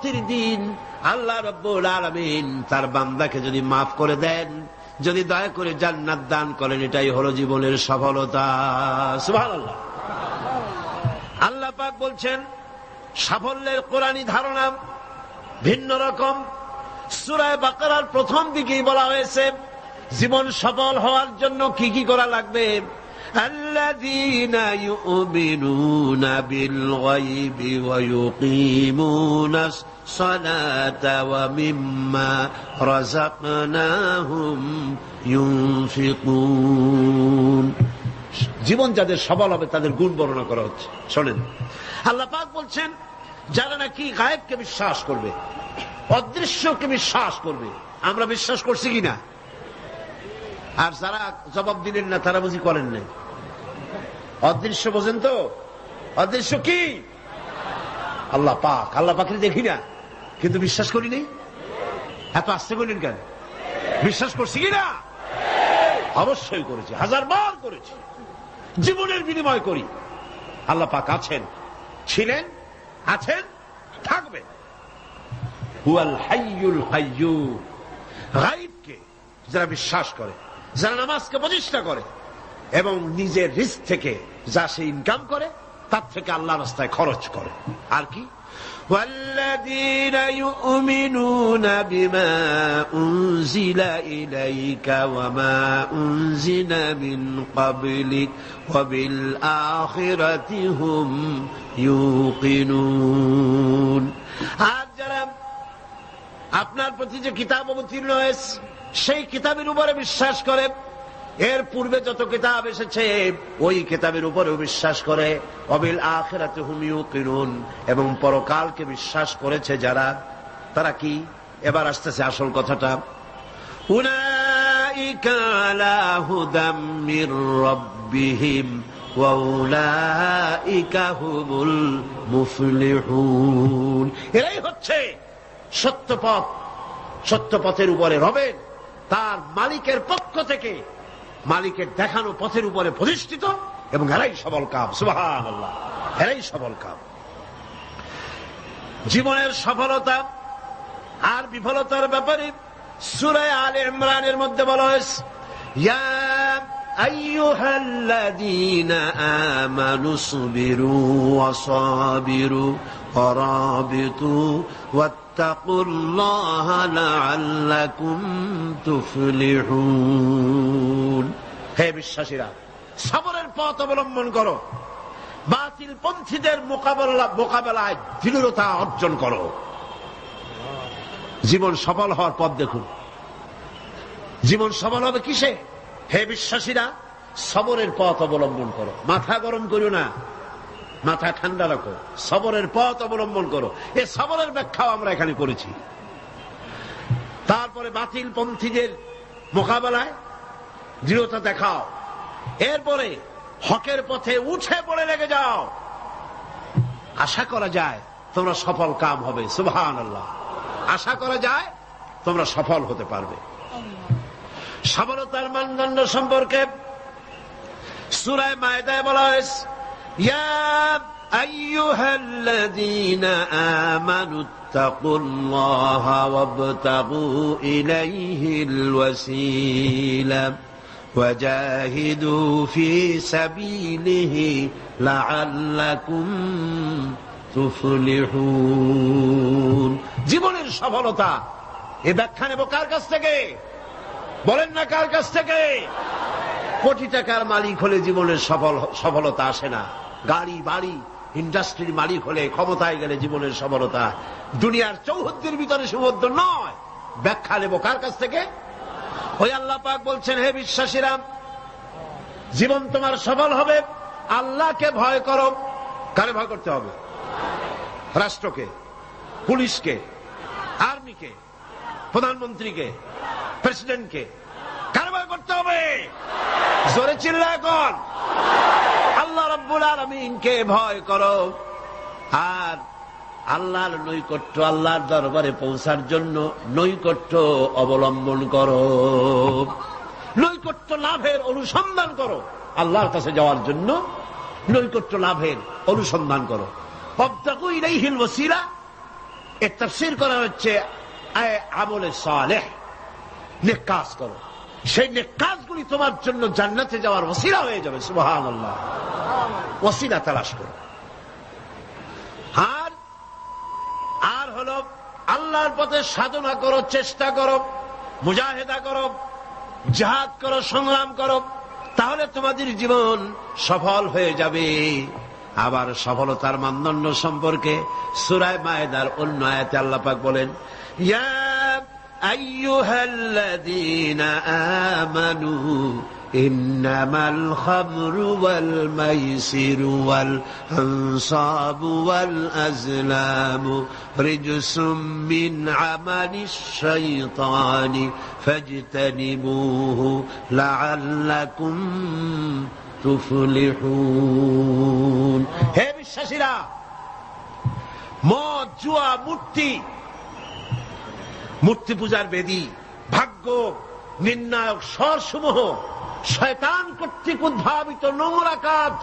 কিয়ামতের দিন আল্লাহ রাব্বুল আলামিন তার বান্দাকে যদি মাফ করে দেন, যদি দয়া করে জান্নাত দান করেন, এটাই হলো জীবনের সফলতা। সুবহানাল্লাহ। আল্লাহ পাক বলছেন সাফল্যের কোরআনী ধারণা ভিন্ন রকম। সূরা বাকারার প্রথম দিকেই বলা হয়েছে জীবন সফল হওয়ার জন্য কি কি করা লাগবে। আল্লাযীনা ইউমিনুনা বিল গায়বি ওয়া ইউকিমুনাস সালাতা ওয়া মিম্মা রাযাকনাহুম ইউনফিকুন। জীবন যাদের সফল হবে তাদের গুণ বর্ণনা করা হচ্ছে। শোনেন, আল্লাহ পাক বলছেন যারা নাকি গায়েবকে বিশ্বাস করবে, অদৃশ্যকে বিশ্বাস করবে। আমরা বিশ্বাস করছি কিনা? আর যারা জবাব দিলেন না তারা বুঝি করেন না। অদৃশ্য বোঝেন তো? অদৃশ্য কি? আল্লাহ পাক। আল্লাহ পাকের দেখি না কিন্তু বিশ্বাস করি নি। এত আস্তে করলেন কেন? বিশ্বাস করছি কিনা? অবশ্যই করেছি, 1000 বার করেছি, জীবনের বিনিময় করি। আল্লাহ পাক আছেন, ছিলেন, আছেন, থাকবেন। হুয়াল হাইয়ুল কাইয়্যুম। গায়বকে যারা বিশ্বাস করে, যারা নামাজকে প্রতিষ্ঠা করে এবং নিজের রিস্ক থেকে যা সে ইনকাম করে তার থেকে আল্লাহর রাস্তায় খরচ করে। আর কি? والذين يؤمنون بما أنزل إليك وما أنزل من قبلك وبالآخرة هم يوقنون। আর যারা আপনার প্রতি যে কিতাব অবতীর্ণ হয়েছে সেই কিতাবের উপরে বিশ্বাস করে, এর পূর্বে যত কিতাব এসেছে ওই কিতাবের উপরেও বিশ্বাস করে, ওয়াবিল আখিরাতি হুম ইউকিনুন, এবং পরকালকে বিশ্বাস করেছে যারা, তারা কি? এবার আসতেছে আসল কথাটা। উলাইকা আলা হুদাম মির রাব্বিহিম ওয়া উলাইকা হুমুল মুফলিহুন। এরাই হচ্ছে সত্যপথ, সত্যপথের উপরে রবেন তার মালিকের পক্ষ থেকে, মালিকের দেখানো পথের উপরে প্রতিষ্ঠিত, এবং এরাই সবল কাম। সুবহানাল্লাহ। এরাই সবল কাম। জীবনের সফলতা আর বিফলতার ব্যাপারে সূরা আলে ইমরানের মধ্যে বলা হয়েছে, ইয়া আইয়ুহাল্লাযীনা আমানু সবিরু ওয়া সাবিরু ওয়া রাবিতু ওয়াত্তাকুল্লাহা লাআল্লাকুম তুফলিহুন। হে বিশ্বাসীরা, সবরের পথ অবলম্বন করো, বাতিল পন্থীদের মোকাবেলায় দৃঢ়তা অর্জন করো। জীবন সফল হওয়ার পথ দেখুন। জীবন সফল হবে কিসে? হে বিশ্বাসীরা, সবরের পথ অবলম্বন করো। মাথা গরম করো না, মাথা ঠান্ডা রাখো, সবরের পথ অবলম্বন করো। এই সবরের ব্যাখ্যাও আমরা এখানে করেছি। তারপরে বাতিল পন্থীদের মোকাবেলায় দৃঢ়তা দেখাও, এরপরে হকের পথে উঠে পড়ে লেগে যাও। আশা করা যায় তোমরা সফল কাম হবে। সুবহানাল্লাহ। আশা করা যায় তোমরা সফল হতে পারবে। সফলতার মানদণ্ড সম্পর্কে সূরা মায়েদায় বলা হয়েছে, ইয়া আইয়ুহাল্লাযীনা আমানুত্তাকুল্লাহা ওয়াবতাগু ইলাইহিল ওয়াসিলা ওয়াজাহিদু ফি সাবিলিহি লাআল্লাকুম তুফলিহুন। জীবনের সফলতা এ ব্যাখ্যা নেব কার কাছ থেকে? বলেন না কার কাছ থেকে? কোটি টাকার মালিক হলে জীবনের সফলতা আসে না। গাড়ি বাড়ি ইন্ডাস্ট্রির মালিক হলে, ক্ষমতায় গেলে জীবনের সফলতা দুনিয়ার চৌহদ্দির ভিতরে সীমাবদ্ধ নয়। ব্যাখ্যা নেব কার কাছ থেকে? ওই আল্লাহ পাক বলছেন, হে বিশ্বাসীরা, জীবন তোমার সফল হবে আল্লাহকে ভয় করো। কারে ভয় করতে হবে? রাষ্ট্রকে, পুলিশকে, আর্মিকে, প্রধানমন্ত্রীকে, প্রেসিডেন্টকে। কারে ভয় করতে হবে? জোরে চিল্লা এখন। আল্লাহ রাব্বুল আলামিনকে ভয় করো। আর আল্লাহর নৈকট্য, আল্লাহর দরবারে পৌঁছার জন্য নৈকট্য অবলম্বন করো। নৈকট্য লাভের অনুসন্ধান করো। আল্লাহর কাছে যাওয়ার জন্য নৈকট্য লাভের অনুসন্ধান করো। ওয়াবতাগু ইলাইহিল ওয়াসিলা এর তাফসীর করা হচ্ছে আমলে সালেহ, নেক কাজ করো, সেই নেক কাজগুলি তোমার জন্য জান্নাতে যাওয়ার ওসিলা হয়ে যাবে। সুবহানাল্লাহ, ওসিলা তালাশ করো। আর হলো আল্লাহর পথে সাধনা করো, চেষ্টা করো, মুজাহিদা করো, জিহাদ করো, সংগ্রাম করো, তাহলে তোমাদের জীবন সফল হয়ে যাবে। আবার সফলতার মানদণ্ড সম্পর্কে সূরা মায়েদার অন্য আয়াতে আল্লাহ পাক বলেন, ইয়া আইয়ুহাল্লাযীনা আমানু ইন্নামাল খামরু ওয়াল মাইসিরু ওয়াল আনসাবু ওয়াল আজলামু রিজসুম মিন আমালিশ শাইতানি ফাজতানিবুহু লাআল্লাকুম তুফলিহুন। হে বিশ্বাসীরা, মদ, জুয়া, মূর্তি পূজার বেদী, ভাগ্য নির্ণায়ক স্বরসমূহ শয়তান কর্তৃক উদ্ভাবিত নোংরা কাজ,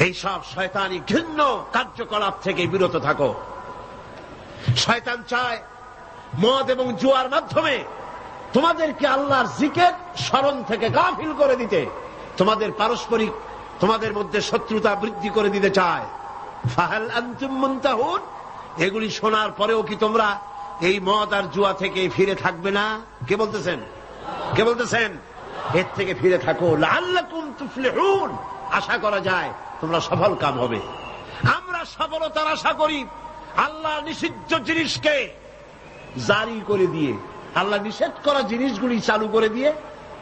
এইসব শয়তানি ঘৃণ্য কার্যকলাপ থেকে বিরত থাকো। শয়তান চায় মদ এবং জুয়ার মাধ্যমে তোমাদেরকে আল্লাহর জিকির স্মরণ থেকে গাফিল করে দিতে, তোমাদের পারস্পরিক, তোমাদের মধ্যে শত্রুতা বৃদ্ধি করে দিতে চায়। ফাহাল আনতুম মুনতাহুন, এগুলি শোনার পরেও কি তোমরা এই মদ আর জুয়া থেকে ফিরে থাকবে না? কে বলতেছেন? কে বলতেছেন? এর থেকে ফিরে থাকো, লাআল্লাকুম তুফলিহুন, আশা করা যায় তোমরা সফল কাম হবে। আমরা সফলতার আশা করি আল্লাহ নিষিদ্ধ জিনিসকে জারি করে দিয়ে, আল্লাহ নিষেধ করা জিনিসগুলি চালু করে দিয়ে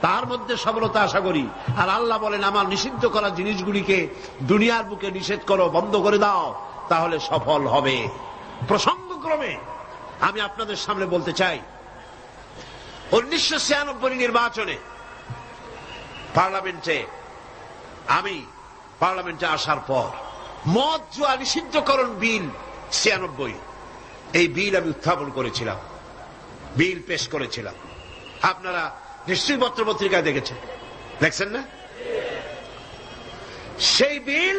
তার মধ্যে সফলতা আশা করি। আর আল্লাহ বলেন, আমার নিষিদ্ধ করা জিনিসগুলিকে দুনিয়ার বুকে নিষেধ করো, বন্ধ করে দাও, তাহলে সফল হবে। প্রসঙ্গক্রমে আমি আপনাদের সামনে বলতে চাই, 1996 নির্বাচনে পার্লামেন্টে আসার পর মদ জুয়া নিষিদ্ধকরণ বিল 96, এই বিল আমি উত্থাপন করেছিলাম, বিল পেশ করেছিলাম। আপনারা নিশ্চয়ই পত্র পত্রিকায় দেখেছেন, দেখছেন না? সেই বিল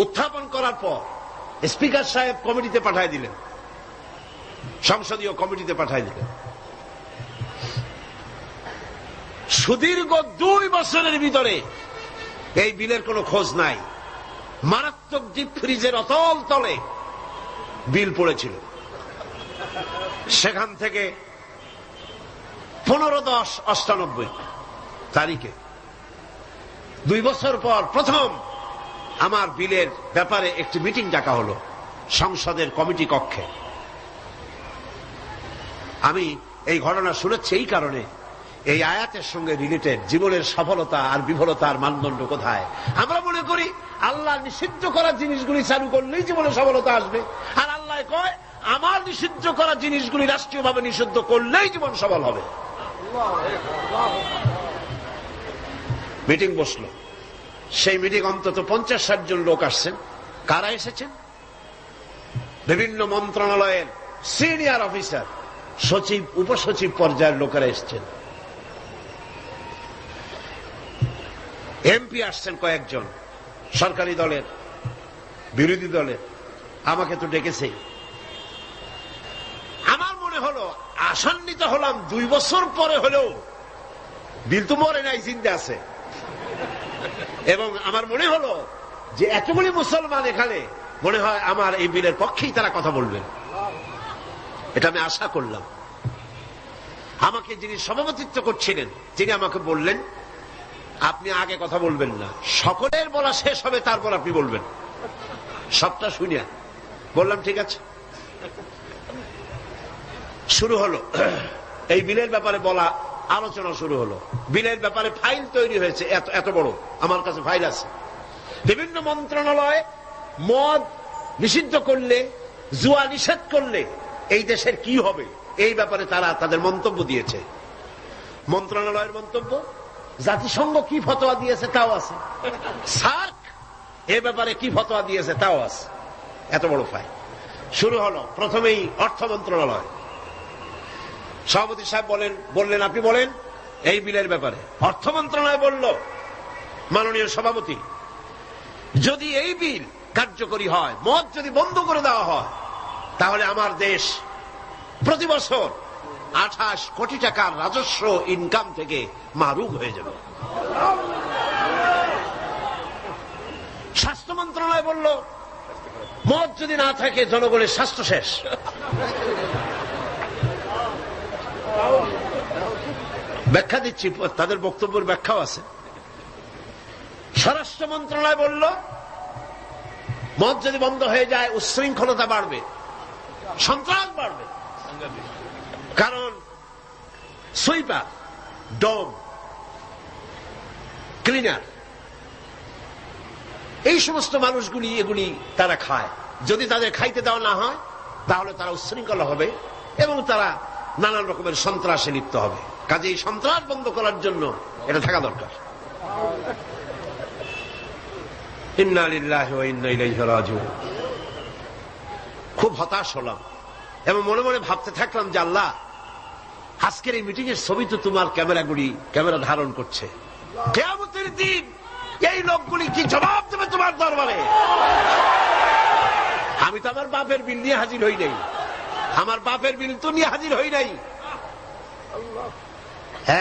উত্থাপন করার পর স্পিকার সাহেব কমিটিতে পাঠায় দিলেন, সংসদীয় কমিটিতে পাঠায় দিলেন। সুদীর্ঘ 2 বছরের ভিতরে এই বিলের কোনো খোঁজ নাই। মারাত্মক ডিপ ফ্রিজের অতল তলে বিল পড়েছিল। সেখান থেকে 15/10/98 তারিখে 2 বছর পর প্রথম আমার বিলের ব্যাপারে একটি মিটিং ডাকা হলো সংসদের কমিটি কক্ষে। আমি এই ঘটনা শুনেছি এই কারণে, এই আয়াতের সঙ্গে রিলেটেড জীবনের সফলতা আর বিফলতার মানদণ্ড কোথায়। আমরা মনে করি আল্লাহ নিষিদ্ধ করা জিনিসগুলি চালু করলেই জীবনে সফলতা আসবে, আর আল্লাহ কয় আমার নিষিদ্ধ করা জিনিসগুলি রাষ্ট্রীয়ভাবে নিষিদ্ধ করলেই জীবন সফল হবে। মিটিং বসলো, সেই মিটিং অন্তত 50-60 জন লোক আসছেন। কারা এসেছেন? বিভিন্ন মন্ত্রণালয়ের সিনিয়র অফিসার, সচিব, উপসচিব পর্যায়ের লোকেরা এসছেন। এমপি আসছেন কয়েকজন, সরকারি দলের, বিরোধী দলের। আমাকে তো ডেকেছেই। আমার মনে হলো, আশান্বিত হলাম, 2 বছর পরে হলেও বিল তো মরে নাই, জিন্দা আছে। এবং আমার মনে হলো যে এতগুলি মুসলমান এখানে, মনে হয় আমার এই বিলের পক্ষেই তারা কথা বলবেন, এটা আমি আশা করলাম। আমাকে যিনি সভাপতিত্ব করছিলেন তিনি আমাকে বললেন, আপনি আগে কথা বলবেন না, সকলের বলা শেষ হবে তারপর আপনি বলবেন। সবটা শুনিয়া বললাম ঠিক আছে। শুরু হলো এই বিলের ব্যাপারে বলা, আলোচনা শুরু হলো। বিলের ব্যাপারে ফাইল তৈরি হয়েছে, এত বড়, আমার কাছে ফাইল আছে। বিভিন্ন মন্ত্রণালয় মদ নিষিদ্ধ করলে, জুয়া নিষেধ করলে এই দেশের কি হবে, এই ব্যাপারে তারা তাদের মন্তব্য দিয়েছে। মন্ত্রণালয়ের মন্তব্য, জাতিসংঘ কি ফতোয়া দিয়েছে তাও আছে, সার্ক এ ব্যাপারে কি ফতোয়া দিয়েছে তাও আছে। এত বড় ফাইল শুরু হলো। প্রথমেই অর্থ মন্ত্রণালয়, সভাপতি সাহেব বললেন আপনি বলেন এই বিলের ব্যাপারে। অর্থ মন্ত্রণালয় বলল, মাননীয় সভাপতি যদি এই বিল কার্যকরী হয়, মদ যদি বন্ধ করে দেওয়া হয়, তাহলে আমার দেশ প্রতি বছর 28 কোটি টাকার রাজস্ব ইনকাম থেকে মাহরুম হয়ে যাবে। স্বাস্থ্য মন্ত্রণালয় বলল মদ যদি না থাকে জনগণের স্বাস্থ্য শেষ। ব্যাখ্যা দিচ্ছি, তাদের বক্তব্যের ব্যাখ্যাও আছে। স্বরাষ্ট্র মন্ত্রণালয় বলল মদ যদি বন্ধ হয়ে যায় উচ্ছৃঙ্খলতা বাড়বে, সন্ত্রাস বাড়বে। কারণ সুইপার, ডগ, ক্লিনার, এই সমস্ত মানুষগুলি এগুলি তারা খায়। যদি তাদের খাইতে দেওয়া না হয় তাহলে তারা উচ্ছৃঙ্খল হবে এবং তারা নানান রকমের সন্ত্রাসে লিপ্ত হবে। কাজে এই সন্ত্রাস বন্ধ করার জন্য এটা থাকা দরকার। ইন্না লিল্লাহি ওয়া ইন্না ইলাইহি রাজিউন। খুব হতাশ হলাম এবং মনে মনে ভাবতে থাকলাম যে আল্লাহ, আজকের এই মিটিং এর ছবি তো তোমার ক্যামেরা ধারণ করছে। কিয়ামতের দিন এই লোকগুলি কি জবাব দেবে তোমার দরবারে? আমি তো আমার বাপের বিল নিয়ে হাজির হই নাই, আমার বাপের বিল তো নিয়ে হাজির হই নাই।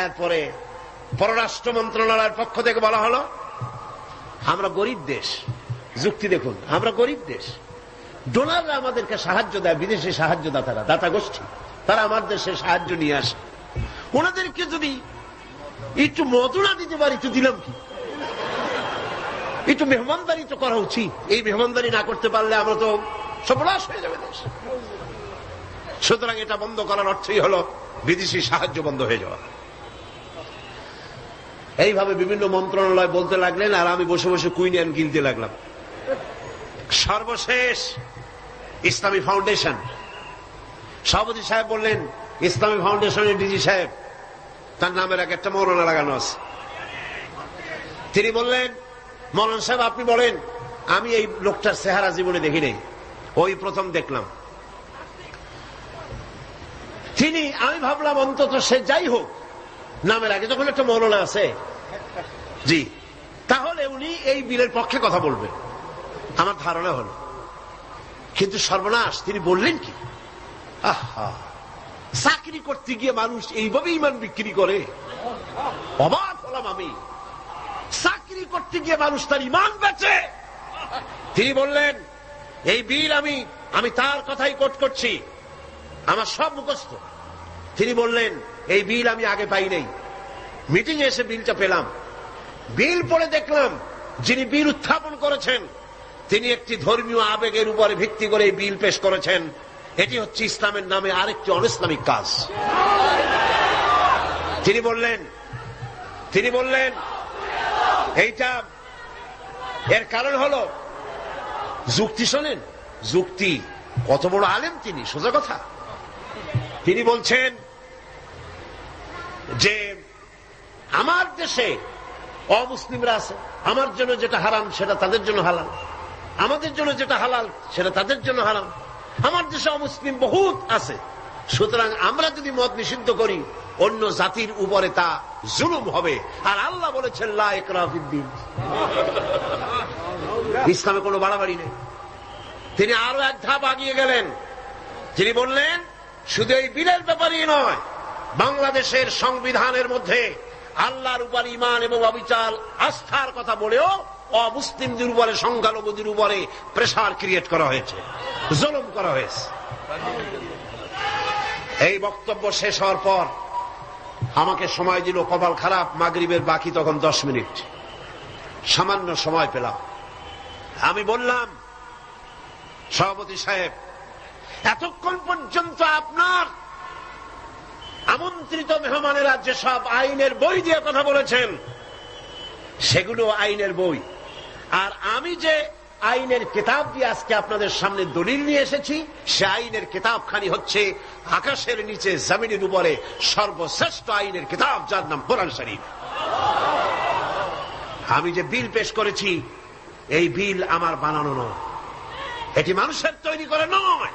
এরপরে পররাষ্ট্র মন্ত্রণালয়ের পক্ষ থেকে বলা হলো আমরা গরিব দেশ। যুক্তি দেখুন, আমরা গরিব দেশ, ডোনাররা আমাদেরকে সাহায্য দেয়, বিদেশি সাহায্যদাতারা, দাতা গোষ্ঠী, তারা আমার দেশে সাহায্য নিয়ে আসে। ওনাদেরকে যদি একটু মদুনা দিতে পারি তো দিলাম কি, একটু মেহমানদারি তো করা উচিত। এই মেহমানদারি না করতে পারলে আমরা তো সর্বনাশ হয়ে যাবে দেশ। সুতরাং এটা বন্ধ করার অর্থই হলো বিদেশি সাহায্য বন্ধ হয়ে যাওয়া। এইভাবে বিভিন্ন মন্ত্রণালয় বলতে লাগলেন আর আমি বসে বসে কুইনিয়ান গিলতে লাগলাম। সর্বশেষ ইসলামী ফাউন্ডেশন সভাপতি সাহেব বললেন, ইসলামী ফাউন্ডেশনের ডিজি সাহেব, তার নামের এক একটা মৌলানা লাগানো আছে। তিনি বললেন, মৌলানা সাহেব আপনি বলেন। আমি এই লোকটার চেহারা জীবনে দেখি নাই, ওই প্রথম দেখলাম। আমি ভাবলাম অন্তত সে যাই হোক, নামের আগে যখন একটা মৌলানা আছে, জি, তাহলে উনি এই বিলের পক্ষে কথা বলবেন, আমার ধারণা হল। কিন্তু সর্বনাশ, তিনি বললেন কি, আহা, চাকরি করতে গিয়ে মানুষ এইভাবে ইমান বিক্রি করে? অবাক হলাম আমি। চাকরি করতে গিয়ে মানুষ তার ইমান বেচে। তিনি বললেন, এই বিল আমি তার কথাই কোট করছি, আমার সব মুখস্থ। তিনি বললেন, এই বিল আমি আগে পাই নাই, মিটিং এ এসে বিলটা পেলাম। বিল পড়ে দেখলাম যিনি বিল উত্থাপন করেছেন তিনি একটি ধর্মীয় আবেগের উপরে ভিত্তি করে এই বিল পেশ করেছেন। এটি হচ্ছে ইসলামের নামে আরেকটি অনইসলামিক কাজ। তিনি বললেন এইটা এর কারণ হলো যুক্তি। শোনেন, যুক্তি, কত বড় আলেম তিনি, সোজা কথা। তিনি বলছেন যে আমার দেশে অমুসলিমরা আছে, আমার জন্য যেটা হারাম সেটা তাদের জন্য হালাল, আমাদের জন্য যেটা হালাল সেটা তাদের জন্য হারাম। আমার দেশে অমুসলিম বহুত আছে, সুতরাং আমরা যদি মদ নিষিদ্ধ করি অন্য জাতির উপরে তা জুলুম হবে। আর আল্লাহ বলেছেন লা ইকরাহা ফিদ্দীন, ইসলামে কোনো বাড়াবাড়ি নেই। তিনি আরো এক ধাপ আগিয়ে গেলেন। তিনি বললেন, শুধু এই বিলের ব্যাপারই নয়, বাংলাদেশের সংবিধানের মধ্যে আল্লাহর উপর ঈমান এবং অবিচল আস্থার কথা বলেও অমুসলিমদের উপরে, সংখ্যালঘুদের উপরে প্রেসার ক্রিয়েট করা হয়েছে, জুলুম করা হয়েছে। এই বক্তব্য শেষ হওয়ার পর আমাকে সময় দিল, কপাল খারাপ, মাগরিবের বাকি তখন 10 মিনিট, সামান্য সময় পেলাম। আমি বললাম, সভাপতি সাহেব, এতক্ষণ পর্যন্ত আপনার আমন্ত্রিত মেহমানেরা যেসব আইনের বই দিয়ে কথা বলেছেন সেগুলো আইনের বই, আর আমি যে আইনের কিতাব দিয়ে আজকে আপনাদের সামনে দলিল নিয়ে এসেছি সে আইনের কিতাবখানি হচ্ছে আকাশের নিচে জমিনের উপরে সর্বশ্রেষ্ঠ আইনের কিতাব, যার নাম কোরআন শরীফ। আমি যে বিল পেশ করেছি এই বিল আমার বানানো নয়, এটি মানুষের তৈরি করে নয়।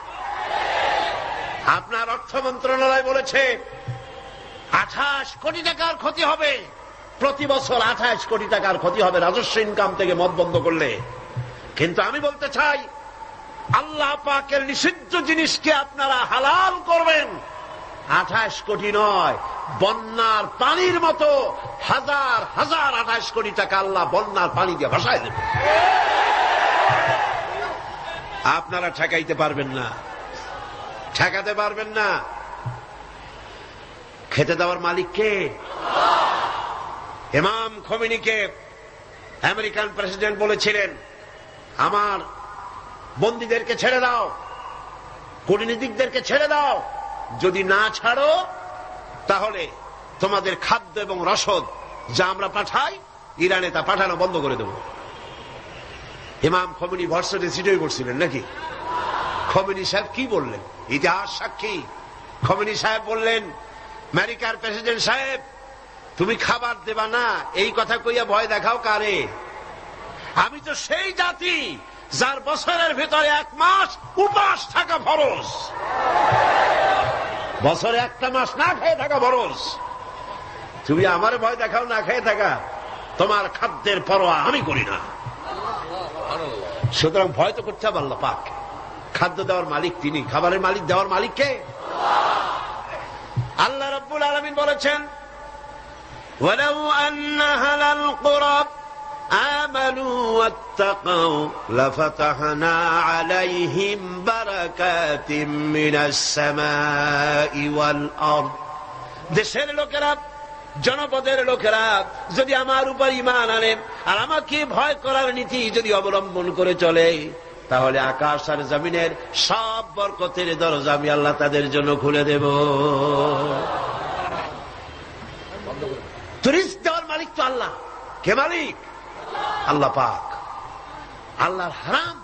আপনার অর্থ মন্ত্রণালয় বলেছে 28 কোটি টাকার ক্ষতি হবে, প্রতি বছর 28 কোটি টাকার ক্ষতি হবে রাজস্ব ইনকাম থেকে মদ বন্ধ করলে। কিন্তু আমি বলতে চাই, আল্লাহ পাকের নিষিদ্ধ জিনিসকে আপনারা হালাল করবেন, 28 কোটি নয়, বন্যার পানির মতো হাজার হাজার 28 কোটি টাকা আল্লাহ বন্যার পানি দিয়ে ভাসায় দেবে। আপনারা ঠেকাইতে পারবেন না, ঠেকাতে পারবেন না। খেতে দেওয়ার মালিক কে? ইমাম খোমেনিকে আমেরিকান প্রেসিডেন্ট বলেছিলেন, আমার বন্দীদেরকে ছেড়ে দাও, কূটনীতিকদেরকে ছেড়ে দাও, যদি না ছাড়ো তাহলে তোমাদের খাদ্য এবং রসদ যা আমরা পাঠাই ইরানে তা পাঠানো বন্ধ করে দেব। ইমাম খোমেনি ভার্সিটি সিটই করছিলেন নাকি? খোমেনি সাহেব কি বললেন? ইতিহাস সাক্ষী। খোমেনি সাহেব বললেন, আমেরিকার প্রেসিডেন্ট সাহেব, তুমি খাবার দেবা না এই কথা কইয়া ভয় দেখাও কারে? আমি তো সেই জাতি যার বছরের ভেতরে 1 মাস উপাস থাকা ফরজ, বছরে 1টা মাস না খেয়ে থাকা ফরজ। তুমি আমার ভয় দেখাও না খেয়ে থাকা, তোমার খাদ্যের পরোয়া আমি করি না। সুতরাং ভয় তো করতে হবে আল্লাহ পাক। খাদ্য দেওয়ার মালিক তিনি, খাবারের মালিক দেওয়ার মালিক কে? আল্লাহ রাব্বুল আলামিন বলেছেন, ওয়ালাউ আন্না আহলাল কুরা আমানু ওয়াত্তাকাউ লাফাতাহনা আলাইহিম বারাকাতিম মিনাস সামাই ওয়াল আরদ। দেশের লোকেরা, জনপদের লোকেরা যদি আমার উপর ঈমান আনে আর আমাকে ভয় করার নীতি যদি অবলম্বন করে চলে, তাহলে আকাশ আর জমিনের সব বরকতের দরজা আমি আল্লাহ তাদের জন্য খুলে দেব। রিজক দেওয়ার মালিক তো আল্লাহ। কে মালিক? আল্লাহ পাক। আল্লাহর হারাম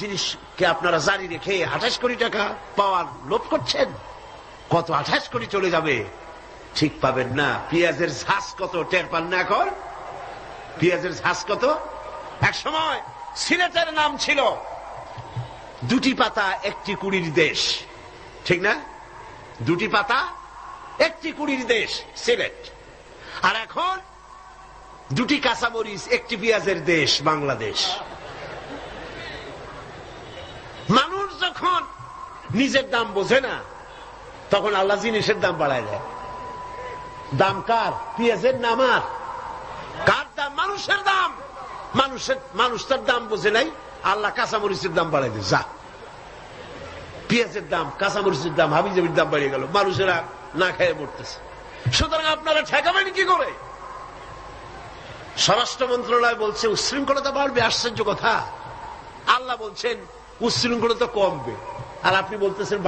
জিনিসকে আপনারা জারি রেখে 28 কোটি টাকা পাওয়ার লোভ করছেন। কত 28 কোটি চলে যাবে ঠিক পাবেন না। পেঁয়াজের ঝাঁস কত টের পান না এখন? পেঁয়াজের ঝাঁস কত? এক সময় সিলেটের নাম ছিল 2টি পাতা 1টি কুড়ির দেশ, ঠিক না? 2টি পাতা 1টি কুড়ির দেশ সিলেট। আর এখন 2টি কাঁচামরিচ 1টি পেঁয়াজের দেশ বাংলাদেশ। মানুষ যখন নিজের দাম বোঝে না তখন আল্লাহ জিনিসের দাম বাড়ায় দেয়। দাম কার? পেঁয়াজের নাম আর কার দাম? মানুষের দাম। মানুষ তার দাম বোঝে নাই, আল্লাহ কাঁচামরিচের দাম বাড়াই দেয়। যা, পেঁয়াজের দাম, কাঁচামরিচের দাম, হাবিজাবির দাম বাড়িয়ে গেল, মানুষেরা না খেয়ে মরতেছে। সুতরাং আপনারা ঠেকাবেন কি করে? স্বরাষ্ট্র মন্ত্রণালয় বলছে উচ্ছৃঙ্খলতা বাড়বে। আশ্চর্য কথা। আল্লাহ বলছেন উচ্ছৃঙ্খলতা কমবে, আর আপনি বলতেছেন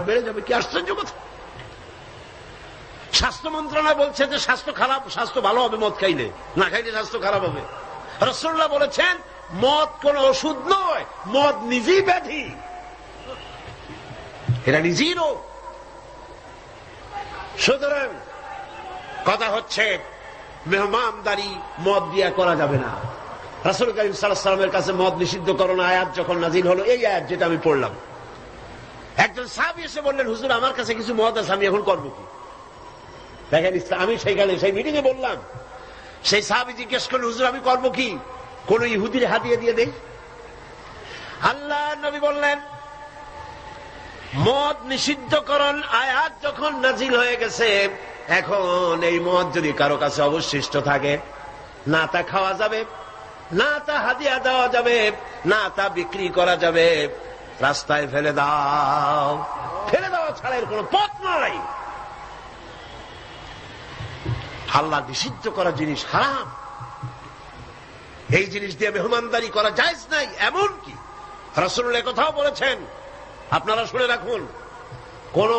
বেড়ে যাবে। কি আশ্চর্য কথা। স্বাস্থ্য মন্ত্রণালয় বলছে যে স্বাস্থ্য খারাপ, স্বাস্থ্য ভালো হবে মদ খাইলে, না খাইলে স্বাস্থ্য খারাপ হবে। রাসূলুল্লাহ বলেছেন মদ কোন ওষুধ নয়, মদ নিজেই ব্যাধি, এটা নিজেই রোগ। সুতরাং কথা হচ্ছে মেহমানদারি মদ দিয়া করা যাবে না। রাসূল কারীম সাল্লাল্লাহু আলাইহি ওয়াসাল্লামের কাছে মদ নিষিদ্ধ করোনা আয়াত যখন নাজিল হলো, এই আয়াত যেটা আমি পড়লাম, একজন সাহাবী এসে বললেন, হুজুর আমার কাছে কিছু মদ আছে, আমি এখন করবো কি? দেখেন, আমি সেইখানে সেই মিটিং এ বললাম, সেই সাহাবী জিজ্ঞেস করলেন, হুজুর আমি করবো কি? কোন ইহুদির হাদিয়া দিয়ে দেই? আল্লাহ নবী বললেন, মদ নিষিদ্ধকরণ আয়াত যখন নাজিল হয়ে গেছে, এখন এই মদ যদি কারো কাছে অবশিষ্ট থাকে, না তা খাওয়া যাবে, না তা হাদিয়া দেওয়া যাবে, না তা বিক্রি করা যাবে, রাস্তায় ফেলে দাও। ফেলে দেওয়া ছাড়া এর কোন পথ নাই। আল্লাহ নিষিদ্ধ করা জিনিস হারাম, এই জিনিস দিয়ে মেহমানদারি করা জায়েজ নাই। এমনকি রাসূলুল্লাহ কথাও বলেছেন, আপনারা শুনে রাখুন, কোন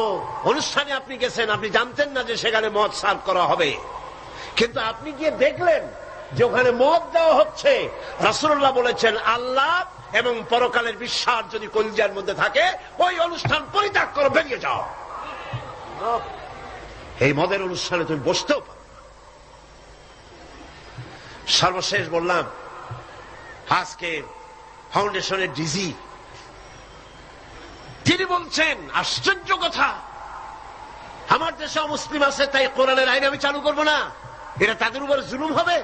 অনুষ্ঠানে আপনি গেছেন, আপনি জানতেন না যে সেখানে মদ সার্ভ করা হবে, কিন্তু আপনি গিয়ে দেখলেন যে ওখানে মদ দেওয়া হচ্ছে। রাসূলুল্লাহ বলেছেন, আল্লাহ এবং পরকালের বিশ্বাস যদি কলিজার মধ্যে থাকে, ওই অনুষ্ঠান পরিত্যাগ করো, বেরিয়ে যাও। এই মদের অনুষ্ঠানে তুমি বসতেও পারো। সর্বশেষ বললাম, আজকে ফাউন্ডেশনের ডিজি তিনি বলছেন, আশ্চর্য কথা, আমার দেশে মুসলিম আছে তাই কোরআনের আইন আমি চালু করব না, এটা তাদের উপরে জুলুম হবে।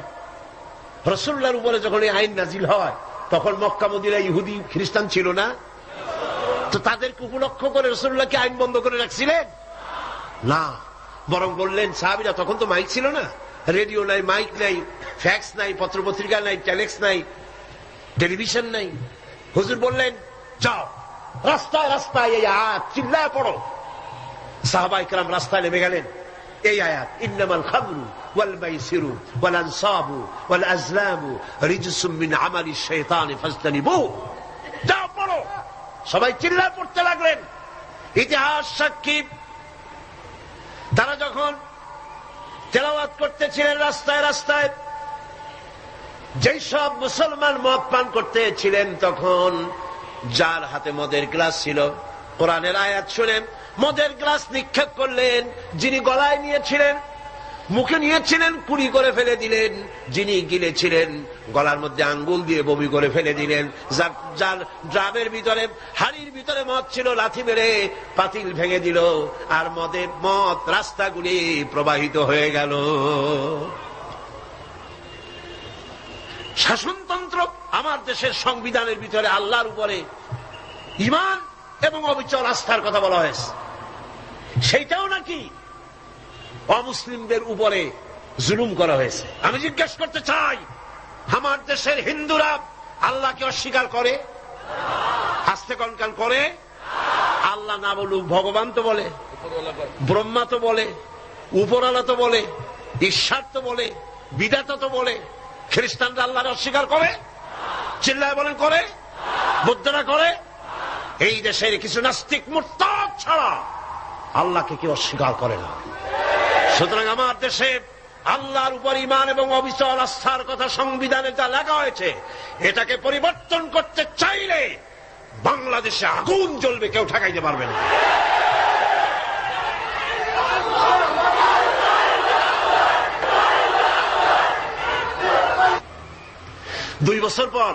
রাসূলুল্লাহর উপরে যখন এই আইন নাজিল হয়, তখন মক্কা মদিনায় ইহুদি খ্রিস্টান ছিল না, তো তাদেরকে উপলক্ষ করে রাসূলুল্লাহ কি আইন বন্ধ করে রাখছিলেন? না, বরং বললেন সাহাবীরা, তখন তো মাইক ছিল না, রেডিও নাই, মাইক নাই, ফ্যাক্স নাই, পত্রপত্রিকা নাই, টেলেক্স নাই, টেলিভিশন নাই। হুজুর বললেন যাও রাস্তায় রাস্তায় এই আয়াত চিল্লায় পড়ো। সাহাবায়ে কেরাম রাস্তায় নেমে গেলেন। এই আয়াত, ইন্নামাল খামরু ওয়াল মাইসিরু ওয়াল আনসাবু ওয়াল আজলামু রিজসুম মিন আমালিশ শাইতানি ফাজতানিবু, যাও পড়ো। সবাই চিল্লায় পড়তে লাগলেন। ইতিহাস সাক্ষী, তারা যখন তেলাওয়াত করতেছিলেন রাস্তায় রাস্তায়, যেই সব মুসলমান মদ পান করতেছিলেন, তখন যার হাতে মদের গ্লাস ছিল, কোরআনের আয়াত শুনে মদের গ্লাস নিক্ষেপ করলেন। যিনি গলায় নিয়েছিলেন, মুখে নিয়েছিলেন, কুড়ি করে ফেলে দিলেন। যিনি গিলেছিলেন, গলার মধ্যে আঙ্গুল দিয়ে বমি করে ফেলে দিলেন। যার ড্রামের ভিতরে, হাড়ির ভিতরে মদ ছিল, লাথি মেরে পাতিল ভেঙে দিল, আর মদ রাস্তাগুলি প্রবাহিত হয়ে গেল। শাসনতন্ত্র, আমার দেশের সংবিধানের ভিতরে আল্লাহর উপরে ঈমান এবং অবিচল আস্থার কথা বলা হয়েছে, সেইটাও নাকি অমুসলিমদের উপরে জুলুম করা হয়েছে। আমি জিজ্ঞেস করতে চাই, আমার দেশের হিন্দুরা আল্লাহকে অস্বীকার করে? আস্তে কনকান করে? আল্লাহ না বলুক, ভগবান তো বলে, ব্রহ্মা তো বলে, উপরওয়ালা তো বলে, ঈশ্বর তো বলে, বিধাতা তো বলে। খ্রিস্টানরা আল্লাহকে অস্বীকার করে? চিল্লায় বলেন করে? বৌদ্ধরা করে? এই দেশের কিছু নাস্তিক মুরতাদ ছাড়া আল্লাহকে কেউ অস্বীকার করে না। সুতরাং আমার দেশে আল্লাহর উপর ঈমান এবং অবিচল আস্থার কথা সংবিধানে যা লেখা হয়েছে, এটাকে পরিবর্তন করতে চাইলে বাংলাদেশে আগুন জ্বলবে, কেউ ঠেকাইতে পারবে না। দুই বছর পর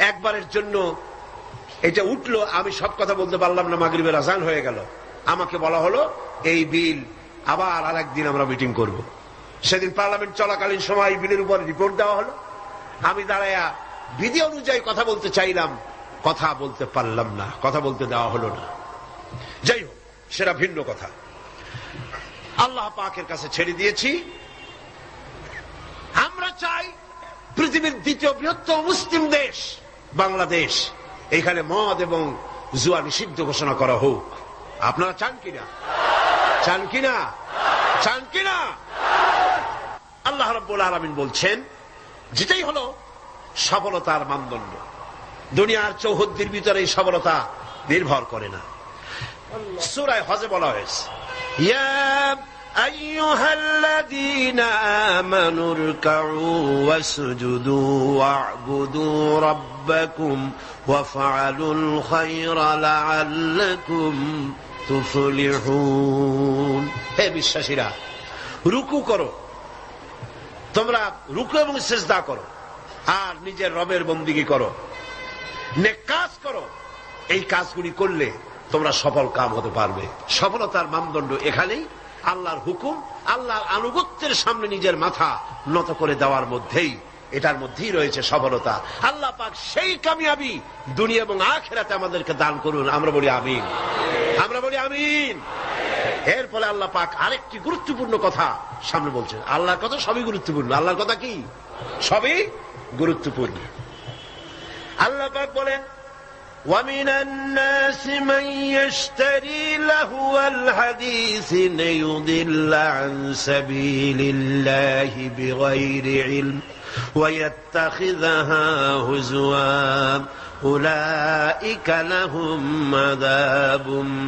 একবারের জন্য এটা উঠলো, আমি সব কথা বলতে পারলাম না, মাগরিবের আজান হয়ে গেল। আমাকে বলা হলো এই বিল আবার আরেকদিন আমরা মিটিং করব। সেদিন পার্লামেন্ট চলাকালীন সময় বিলের উপর রিপোর্ট দেওয়া হলো। আমি দাঁড়ায়া বিধি অনুযায়ী কথা বলতে চাইলাম, কথা বলতে পারলাম না, কথা বলতে দেওয়া হলো না। যাই হোক, সেটা ভিন্ন কথা। আল্লাহ পাকের কাছে ছেড়ে দিয়েছি। আমরা চাই পৃথিবীর দ্বিতীয় বৃহত্তম মুসলিম দেশ বাংলাদেশ, এখানে মদ এবং জুয়া নিষিদ্ধ ঘোষণা করা হোক। আপনারা চান কিনা? চান কিনা? চান কিনা? আল্লাহ রাব্বুল আলামিন বলছেন, যেটাই হলো সফলতার মানদণ্ড, দুনিয়ার চৌহদ্দির ভিতরে এই সফলতা নির্ভর করে না। সূরা হজে বলা হয়েছে, ইয়া আইয়ুহাল্লাযীনা আমানু রুকউ ওয়াসজুদু ওয়া'বুদু রাব্বাকুম ওয়াফআলুল খায়রা লাআল্লাকুম তুফলিহুন। হে বিশ্বাসীরা, রুকু করো, তোমরা রুকু এবং সিজদা করো, আর নিজের রবের বন্দেগী করো, নেক কাজ করো। এই কাজগুলি করলে তোমরা সফল কাম হতে পারবে। সফলতার মানদণ্ড এখানেই আল্লাহর হুকুম, আল্লাহর আনুগত্যের সামনে নিজের মাথা নত করে দেওয়ার মধ্যেই, এটার মধ্যেই রয়েছে সফলতা। আল্লাহ পাক সেই কামিয়াবি দুনিয়া এবং আখিরাতে আমাদেরকে দান করুন। আমরা বলি আমিন, আমরা বলি আমিন। এর ফলে আল্লাহ পাক আরেকটি গুরুত্বপূর্ণ কথা সামনে বলছেন। আল্লাহর কথা সবই গুরুত্বপূর্ণ। আল্লাহর কথা কি? সবই গুরুত্বপূর্ণ। আল্লাহ পাক বলেন, وَمِنَ النَّاسِ مَن يَشْتَرِي لَهْوَ الْحَدِيثِ لِيُضِلَّ عَن سَبِيلِ اللَّهِ بِغَيْرِ عِلْمٍ وَيَتَّخِذَهَا هُزُوًا أُولَئِكَ لَهُمْ عَذَابٌ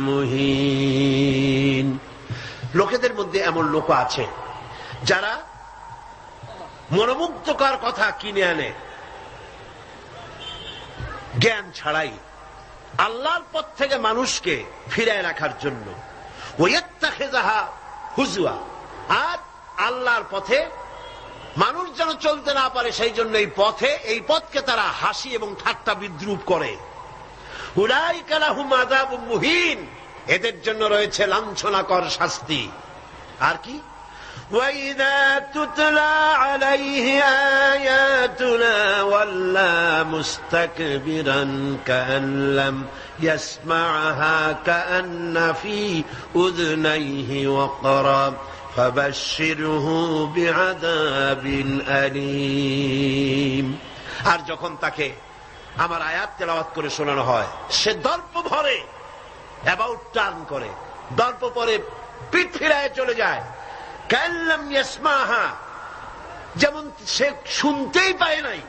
مُهِينٌ। লোকেদের মধ্যে এমন লোক আছে যারা মনোমুগ্ধকর কথা কিনে আনে জ্ঞান ছাড়াই, আল্লাহর পথ থেকে মানুষকে ফিরায় রাখার জন্য। ওয়াত্তাখিযাহা হুজুয়া, আর আল্লাহর পথে মানুষ যেন চলতে না পারে সেই জন্য এই পথকে তারা হাসি এবং ঠাট্টা বিদ্রুপ করে। উলাইকা লাহুম আযাবুম মুহিন, এদের জন্য রয়েছে লাঞ্ছনাকর শাস্তি। আর কি? وَإِذَا تُتْلَى عَلَيْهِ آيَاتُنَا وَلَّى مُسْتَكْبِرًا كَأَن لَّمْ يَسْمَعْهَا كَأَنَّ فِي أُذُنَيْهِ وَقْرًا فَبَشِّرْهُ بِعَذَابٍ أَلِيمٍ। আর যখন তাকে আমার আয়াত তেলাওয়াত করে শোনানো হয়, সে দর্প ভরে অ্যাবাউট টার্ন করে, দর্প পরে পিঠ ফিরায় চলে যায়। কাল্লাম ইয়াসমাহা, যেমন সে শুনতেই পায় নাই।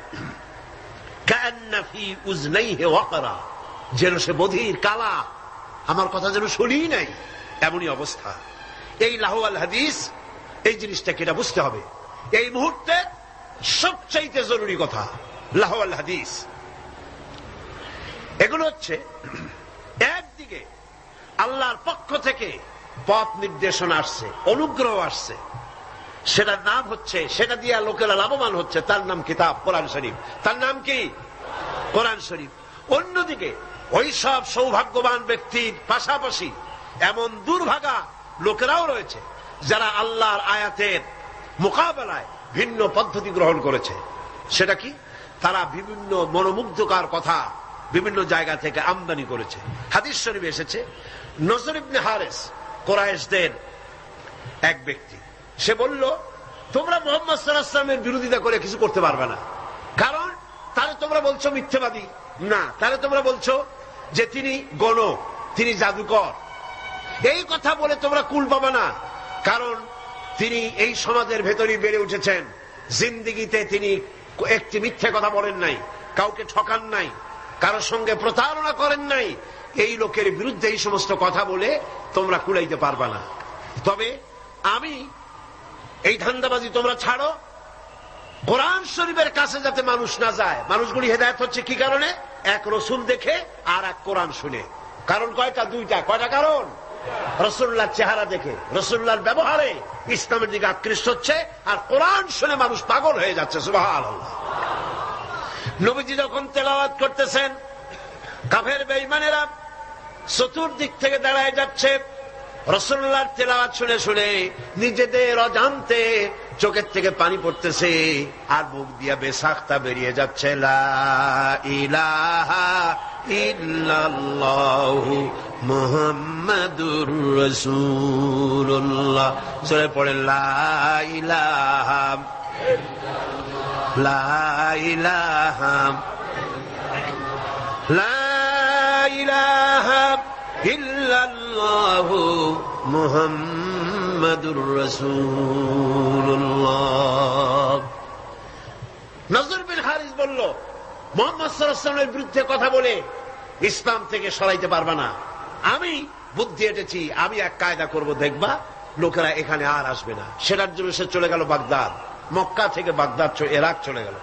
কান্না ফি উযনাইহি ওয়াকরা, যেন সে বধির কালা, আমার কথা যেন শুনিই নাই, এমনই অবস্থা। এই লাহওয়াল হাদিস, এই জিনিসটাকে এটা বুঝতে হবে। এই মুহূর্তে সবচাইতে জরুরি কথা লাহওয়াল হাদিস। এগুলো হচ্ছে একদিকে আল্লাহর পক্ষ থেকে পথ নির্দেশনা আসছে, অনুগ্রহ আসছে, সেটার নাম হচ্ছে, সেটা দিয়ে লোকেরা লাভবান হচ্ছে, তার নাম কিতাব কোরআন শরীফ। তার নাম কি? কোরআন শরীফ। অন্যদিকে ওই সব সৌভাগ্যবান ব্যক্তির পাশাপাশি এমন দুর্ভাগা লোকেরাও রয়েছে যারা আল্লাহর আয়াতের মোকাবেলায় ভিন্ন পদ্ধতি গ্রহণ করেছে। সেটা কি? তারা বিভিন্ন মনোমুগ্ধকর কথা বিভিন্ন জায়গা থেকে আমদানি করেছে। হাদিস শরীফে এসেছে, নজর ইবনে হারেস কুরাইশদের এক ব্যক্তি, সে বলল, তোমরা মুহাম্মদ সাল্লাল্লাহু আলাইহি ওয়াসাল্লামের বিরোধিতা করে কিছু করতে পারবে না, কারণ তারে তোমরা বলছো মিথ্যাবাদী, না তারে তোমরা বলছো যে তিনি গণক, তিনি জাদুকর। এই কথা বলে তোমরা কুল পাবে না, কারণ তিনি এই সমাজের ভেতরেই বেড়ে উঠেছেন, জিন্দেগিতে তিনি একটি মিথ্যে কথা বলেন নাই, কাউকে ঠকান নাই, কারোর সঙ্গে প্রতারণা করেন নাই। এই লোকের বিরুদ্ধে এই সমস্ত কথা বলে তোমরা কুলাইতে পারবে না। তবে আমি এই ধান্দাবাজি তোমরা ছাড়ো, কোরআন শরীফের কাছে যাতে মানুষ না যায়। মানুষগুলি হেদায়েত হচ্ছে কি কারণে? এক রসুল দেখে আর এক কোরআন শুনে। কারণ কয়টা? দুইটা। কয়টা কারণ? রাসূলুল্লাহর চেহারা দেখে, রাসূলুল্লাহর ব্যবহারে ইসলামের দিকে আকৃষ্ট হচ্ছে, আর কোরআন শুনে মানুষ পাগল হয়ে যাচ্ছে। সুবহানাল্লাহ। নবীজি যখন তেলাওয়াত করতেছেন, কাফের বেঈমানেরা চতুর্দিক থেকে দাঁড়ায় যাচ্ছে। রাসূলুল্লাহর তেলাওয়াত শুনে শুনে নিজেদের অজান্তে চোখের থেকে পানি পড়তেছে, আর মুখ দিয়া বেসাখতা বেরিয়ে যাচ্ছে, লা ইলাহা ইল্লাল্লাহু মুহাম্মাদুর রাসূলুল্লাহ। সূরা পড়ে লা ইলাহা লা ইলাহা লা ইলাহা ইল্লাল্লাহু মুহাম্মাদুর রাসূলুল্লাহ। নজর বিন হারিস বলল, মুহাম্মদ সাল্লাল্লাহু আলাইহি ওয়াসাল্লামের বিরুদ্ধে কথা বলে ইসলাম থেকে সরাইতে পারবা না। আমি বুদ্ধি এঁটেছি, আমি এক কায়দা করব, দেখবা লোকেরা এখানে আর আসবে না। সেটার জন্য সে চলে গেল বাগদাদ। মক্কা থেকে বাগদাদ ইরাক চলে গেল।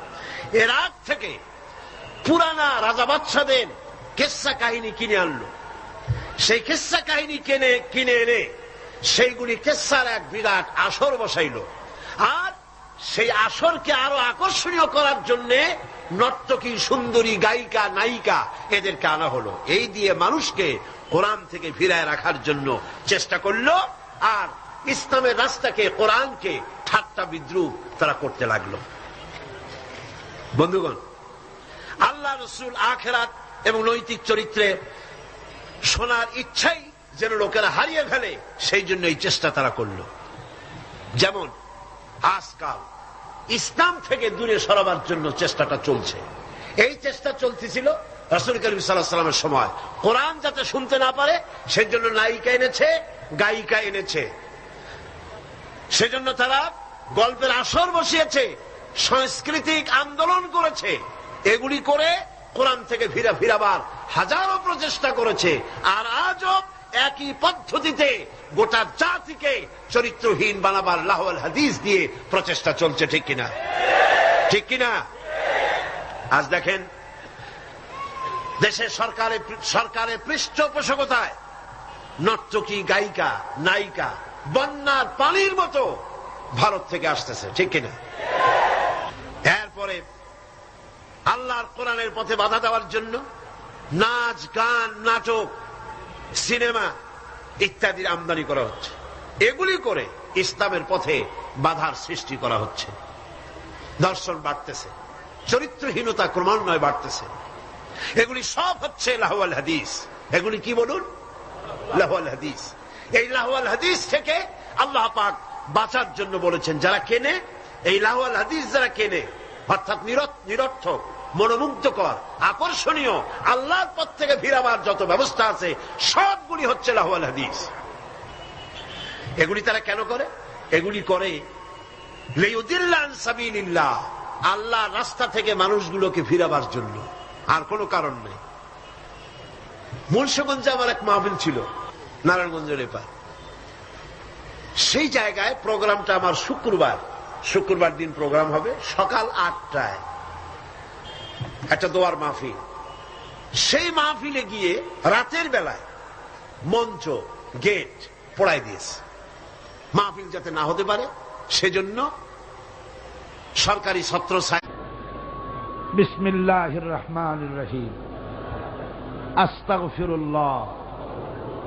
ইরাক থেকে পুরানা রাজা বাদশাদের কিসসা কাহিনী কিনে আনলো। সেই কিসসা কাহিনী কিনে এনে সেইগুলি কিসসার এক বিরাট আসর বসাইল। আর সেই আসরকে আরো আকর্ষণীয় করার জন্য নর্তকী, সুন্দরী, গায়িকা, নায়িকা এদেরকে আনা হলো। এই দিয়ে মানুষকে কোরআন থেকে ফিরায় রাখার জন্য চেষ্টা করলো, আর ইসলামের রাস্তাকে, কোরআনকে ঠাট্টা বিদ্রুপ তারা করতে লাগলো। বন্ধুগণ, আল্লাহ রাসূল আখিরাত এবং নৈতিক চরিত্রে শোনার ইচ্ছাই যেন লোকেরা হারিয়ে ফেলে, সেই জন্য এই চেষ্টা তারা করলো। যেমন আজকাল ইসলাম থেকে দূরে সরাবার জন্য চেষ্টাটা চলছে। এই চেষ্টা চলতেছিল রাসূল করিম সাল্লাল্লাহু আলাইহি ওয়াসাল্লামের সময়। কোরআন যাতে শুনতে না পারে সেই জন্য নায়িকা এনেছে, গায়িকা এনেছে, সেজন্য তারা গল্পের আসর বসিয়েছে, সাংস্কৃতিক আন্দোলন করেছে। এগুলি করে কোরআন থেকে ফিরাবার হাজারো প্রচেষ্টা করেছে। আর আজও একই পদ্ধতিতে গোটা জাতিকে চরিত্রহীন বানাবার লাহওয়াল হাদিস দিয়ে প্রচেষ্টা চলছে। ঠিক কিনা? ঠিক কিনা? আজ দেখেন দেশের সরকারের পৃষ্ঠপোষকতায় নর্তকী, গায়িকা, নায়িকা বন্যার পানির মতো ভারত থেকে আসতেছে। ঠিক কিনা? এরপরে আল্লাহর কোরআনের পথে বাধা দেওয়ার জন্য নাচ, গান, নাটক, সিনেমা ইত্যাদির আমদানি করা হচ্ছে। এগুলি করে ইসলামের পথে বাধার সৃষ্টি করা হচ্ছে, দর্শন বাড়তেছে, চরিত্রহীনতা ক্রমান্বয়ে বাড়তেছে। এগুলি সব হচ্ছে লাহওয়াল হাদিস। এগুলি কি বলুন? লাহওয়াল হাদিস। এই লাহওয়াল হাদিস থেকে আল্লাহ পাক বাঁচার জন্য বলেছেন, যারা কেনে এই লাহওয়াল হাদিস, যারা কেনে অর্থাৎ নিরর্থক, মনোমুগ্ধকর, আকর্ষণীয়, আল্লাহর পথ থেকে ফিরাবার যত ব্যবস্থা আছে সবগুলি হচ্ছে লাহওয়াল হাদিস। এগুলি তারা কেন করে? এগুলি করে লিয়ুদিল্লা আন সাবিলিল্লাহ, আল্লাহর রাস্তা থেকে মানুষগুলোকে ফিরাবার জন্য, আর কোনো কারণ নেই। মুন্সিগঞ্জে আমার এক মাহফিল ছিল, নারায়ণগঞ্জের এপার। সেই জায়গায় প্রোগ্রামটা আমার শুক্রবার দিন প্রোগ্রাম হবে সকাল 8টায়, একটা দোয়ার মাহফিল। সেই মাহফিলে গিয়ে রাতের বেলায় মঞ্চ গেট পোড়াই দিয়েছে, মাহফিল যাতে না হতে পারে সেজন্য সরকারি ছত্র ছায়া। বিসমিল্লাহির রহমানির রহিম। আস্তাগফিরুল্লাহ,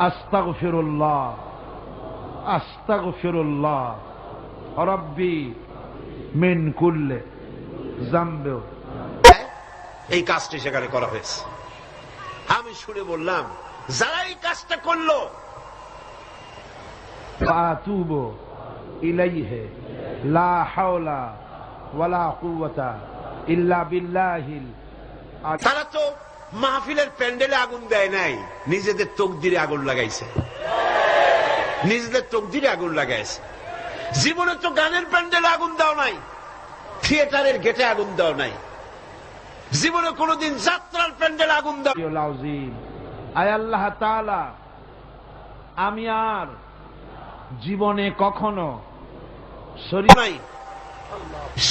আস্তাগফিরুল্লাহ, আস্তাগফিরুল্লাহ রব্বি মিন কুল্লি যামবি। এই কাজটি সেখানে করা হয়েছে। আমি শুনে বললাম, যারা এই কাজটা করলো ফাতুবু ইলাইহি লা হাওলা ওয়ালা কুওয়াতা ইল্লা বিল্লাহিল। তারা তো মাহফিলের প্যান্ডেলে আগুন দেয় নাই, নিজেদের তকদিরে আগুন লাগাইছে, নিজেদের তকদিরে আগুন লাগাইছে। জীবনে তো গানের প্যান্ডেলে আগুন দাও নাই, থিয়েটারের গেটে আগুন দাও নাই, জীবনে কোনদিন যাত্রার প্যান্ডেলে আগুন দাও। আয় আল্লাহ তাআলা, আমি আর জীবনে কখনো শরীর নাই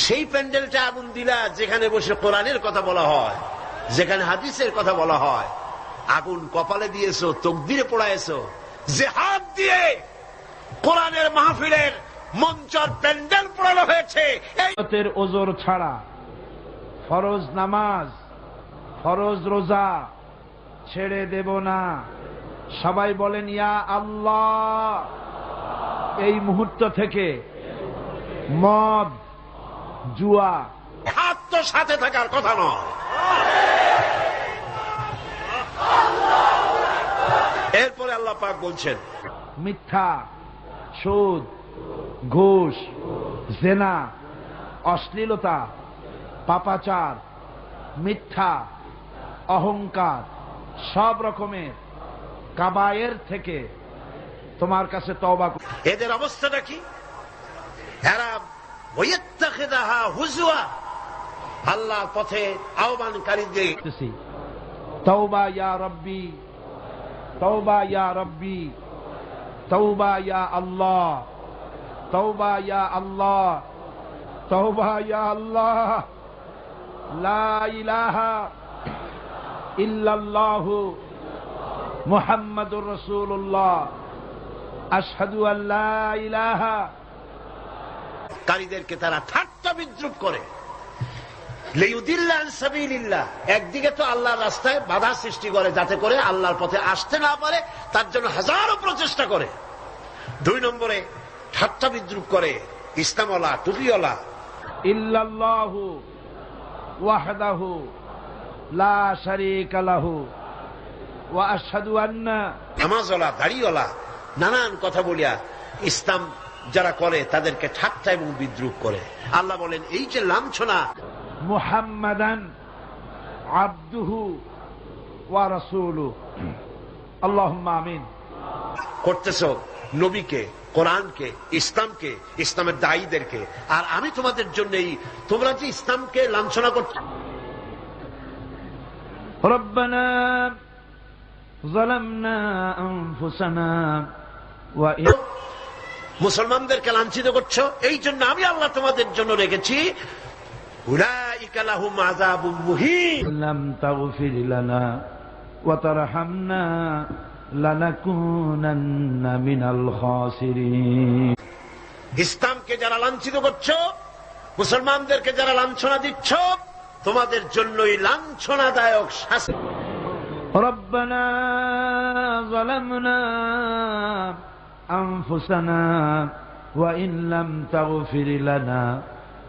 সেই প্যান্ডেলটা আগুন দিলা যেখানে বসে কোরআনের কথা বলা হয়, যেখানে হাদিসের কথা বলা হয়। আগুন কপালে দিয়েছো, তকদিরে পোড়াইছো। যে হাত দিয়ে কোরআনের মাহফিলের মঞ্চর প্যান্ডেল পোড়ানো হয়েছে, এই ওজোর ছাড়া ফরজ নামাজ, ফরজ রোজা ছেড়ে দেব না। সবাই বলেন ইয়া আল্লাহ। এই মুহূর্ত থেকে মদ, জুয়া, হাত তো সাথে থাকার কথা নয়। এরপরে আল্লাহ পাক বলছেন, মিথ্যা, সুদ, ঘুষ, জেনা, অশ্লীলতা, পাপাচার, মিথ্যা, অহংকার, সব রকমের কাবায়ের থেকে তোমার কাছে তওবা। এদের অবস্থাটা কি? এরা ওয়াইত্তাখিদাহা হুজওয়া, আল্লাহর পথে আহ্বানকারীদের তওবা ইয়া রব্বি, তওবা ইয়া রব্বি, তওবা ইয়া আল্লাহ, তওবা ইয়া আল্লাহ, তওবা ইয়া আল্লাহ, লা ইলাহা ইল্লাল্লাহু মুহাম্মাদুর রাসূলুল্লাহ, আশহাদু আল্লা ইলাহা। কারীদেরকে তারা ঠাট্টা বিদ্রুপ করে। লিয়ুদিল্লা আন সাবিলিল্লাহ, একদিকে তো আল্লাহর রাস্তায় বাধা সৃষ্টি করে যাতে করে আল্লাহর পথে আসতে না পারে, তার জন্য হাজারো প্রচেষ্টা করে। 2 নম্বরে ঠাট্টা বিদ্রুপ করে ইসলামওয়ালা, টুপিওয়ালা। ইল্লাল্লাহু ওয়াহদাহু লা শারীকা লাহু ওয়া আশহাদু আন্না। নামাজওয়ালা, দাড়িওয়ালা, নানান কথা বলিয়া ইসলাম যারা করে তাদেরকে ঠাট্টা এবং বিদ্রুপ করে। আল্লাহ বলেন, এই যে লাঞ্ছনা, মুহাম্মাদান আবদুহু ওয়া রাসূলুহু, আল্লাহুম্মা আমিন, করতেছ নবীকে, কোরআনকে, ইসলামকে, ইসলামের দায়ীদেরকে। আর আমি তোমাদের জন্যই, তোমরা যে ইসলামকে লাঞ্ছনা করছ। রব্বানা যালামনা আনফুসানা ওয়া মুসলমানদেরকে লাঞ্ছিত করছো, এই জন্য আমি আল্লাহ তোমাদের জন্য রেখেছি উলাইকা লাহুম আযাবুম মুহিন। লাম তাগফির লানা ওয়া তারহামনা লানাকুনান্না মিনাল খাসিরিন। ইসলামকে যারা লাঞ্ছিত করছো, মুসলমানদেরকে যারা লাঞ্ছনা দিচ্ছ, তোমাদের জন্যই লাঞ্ছনাদায়ক শাস্তি। রব্বানা যালামনা আনফুসানা وإن لم تغفر لنا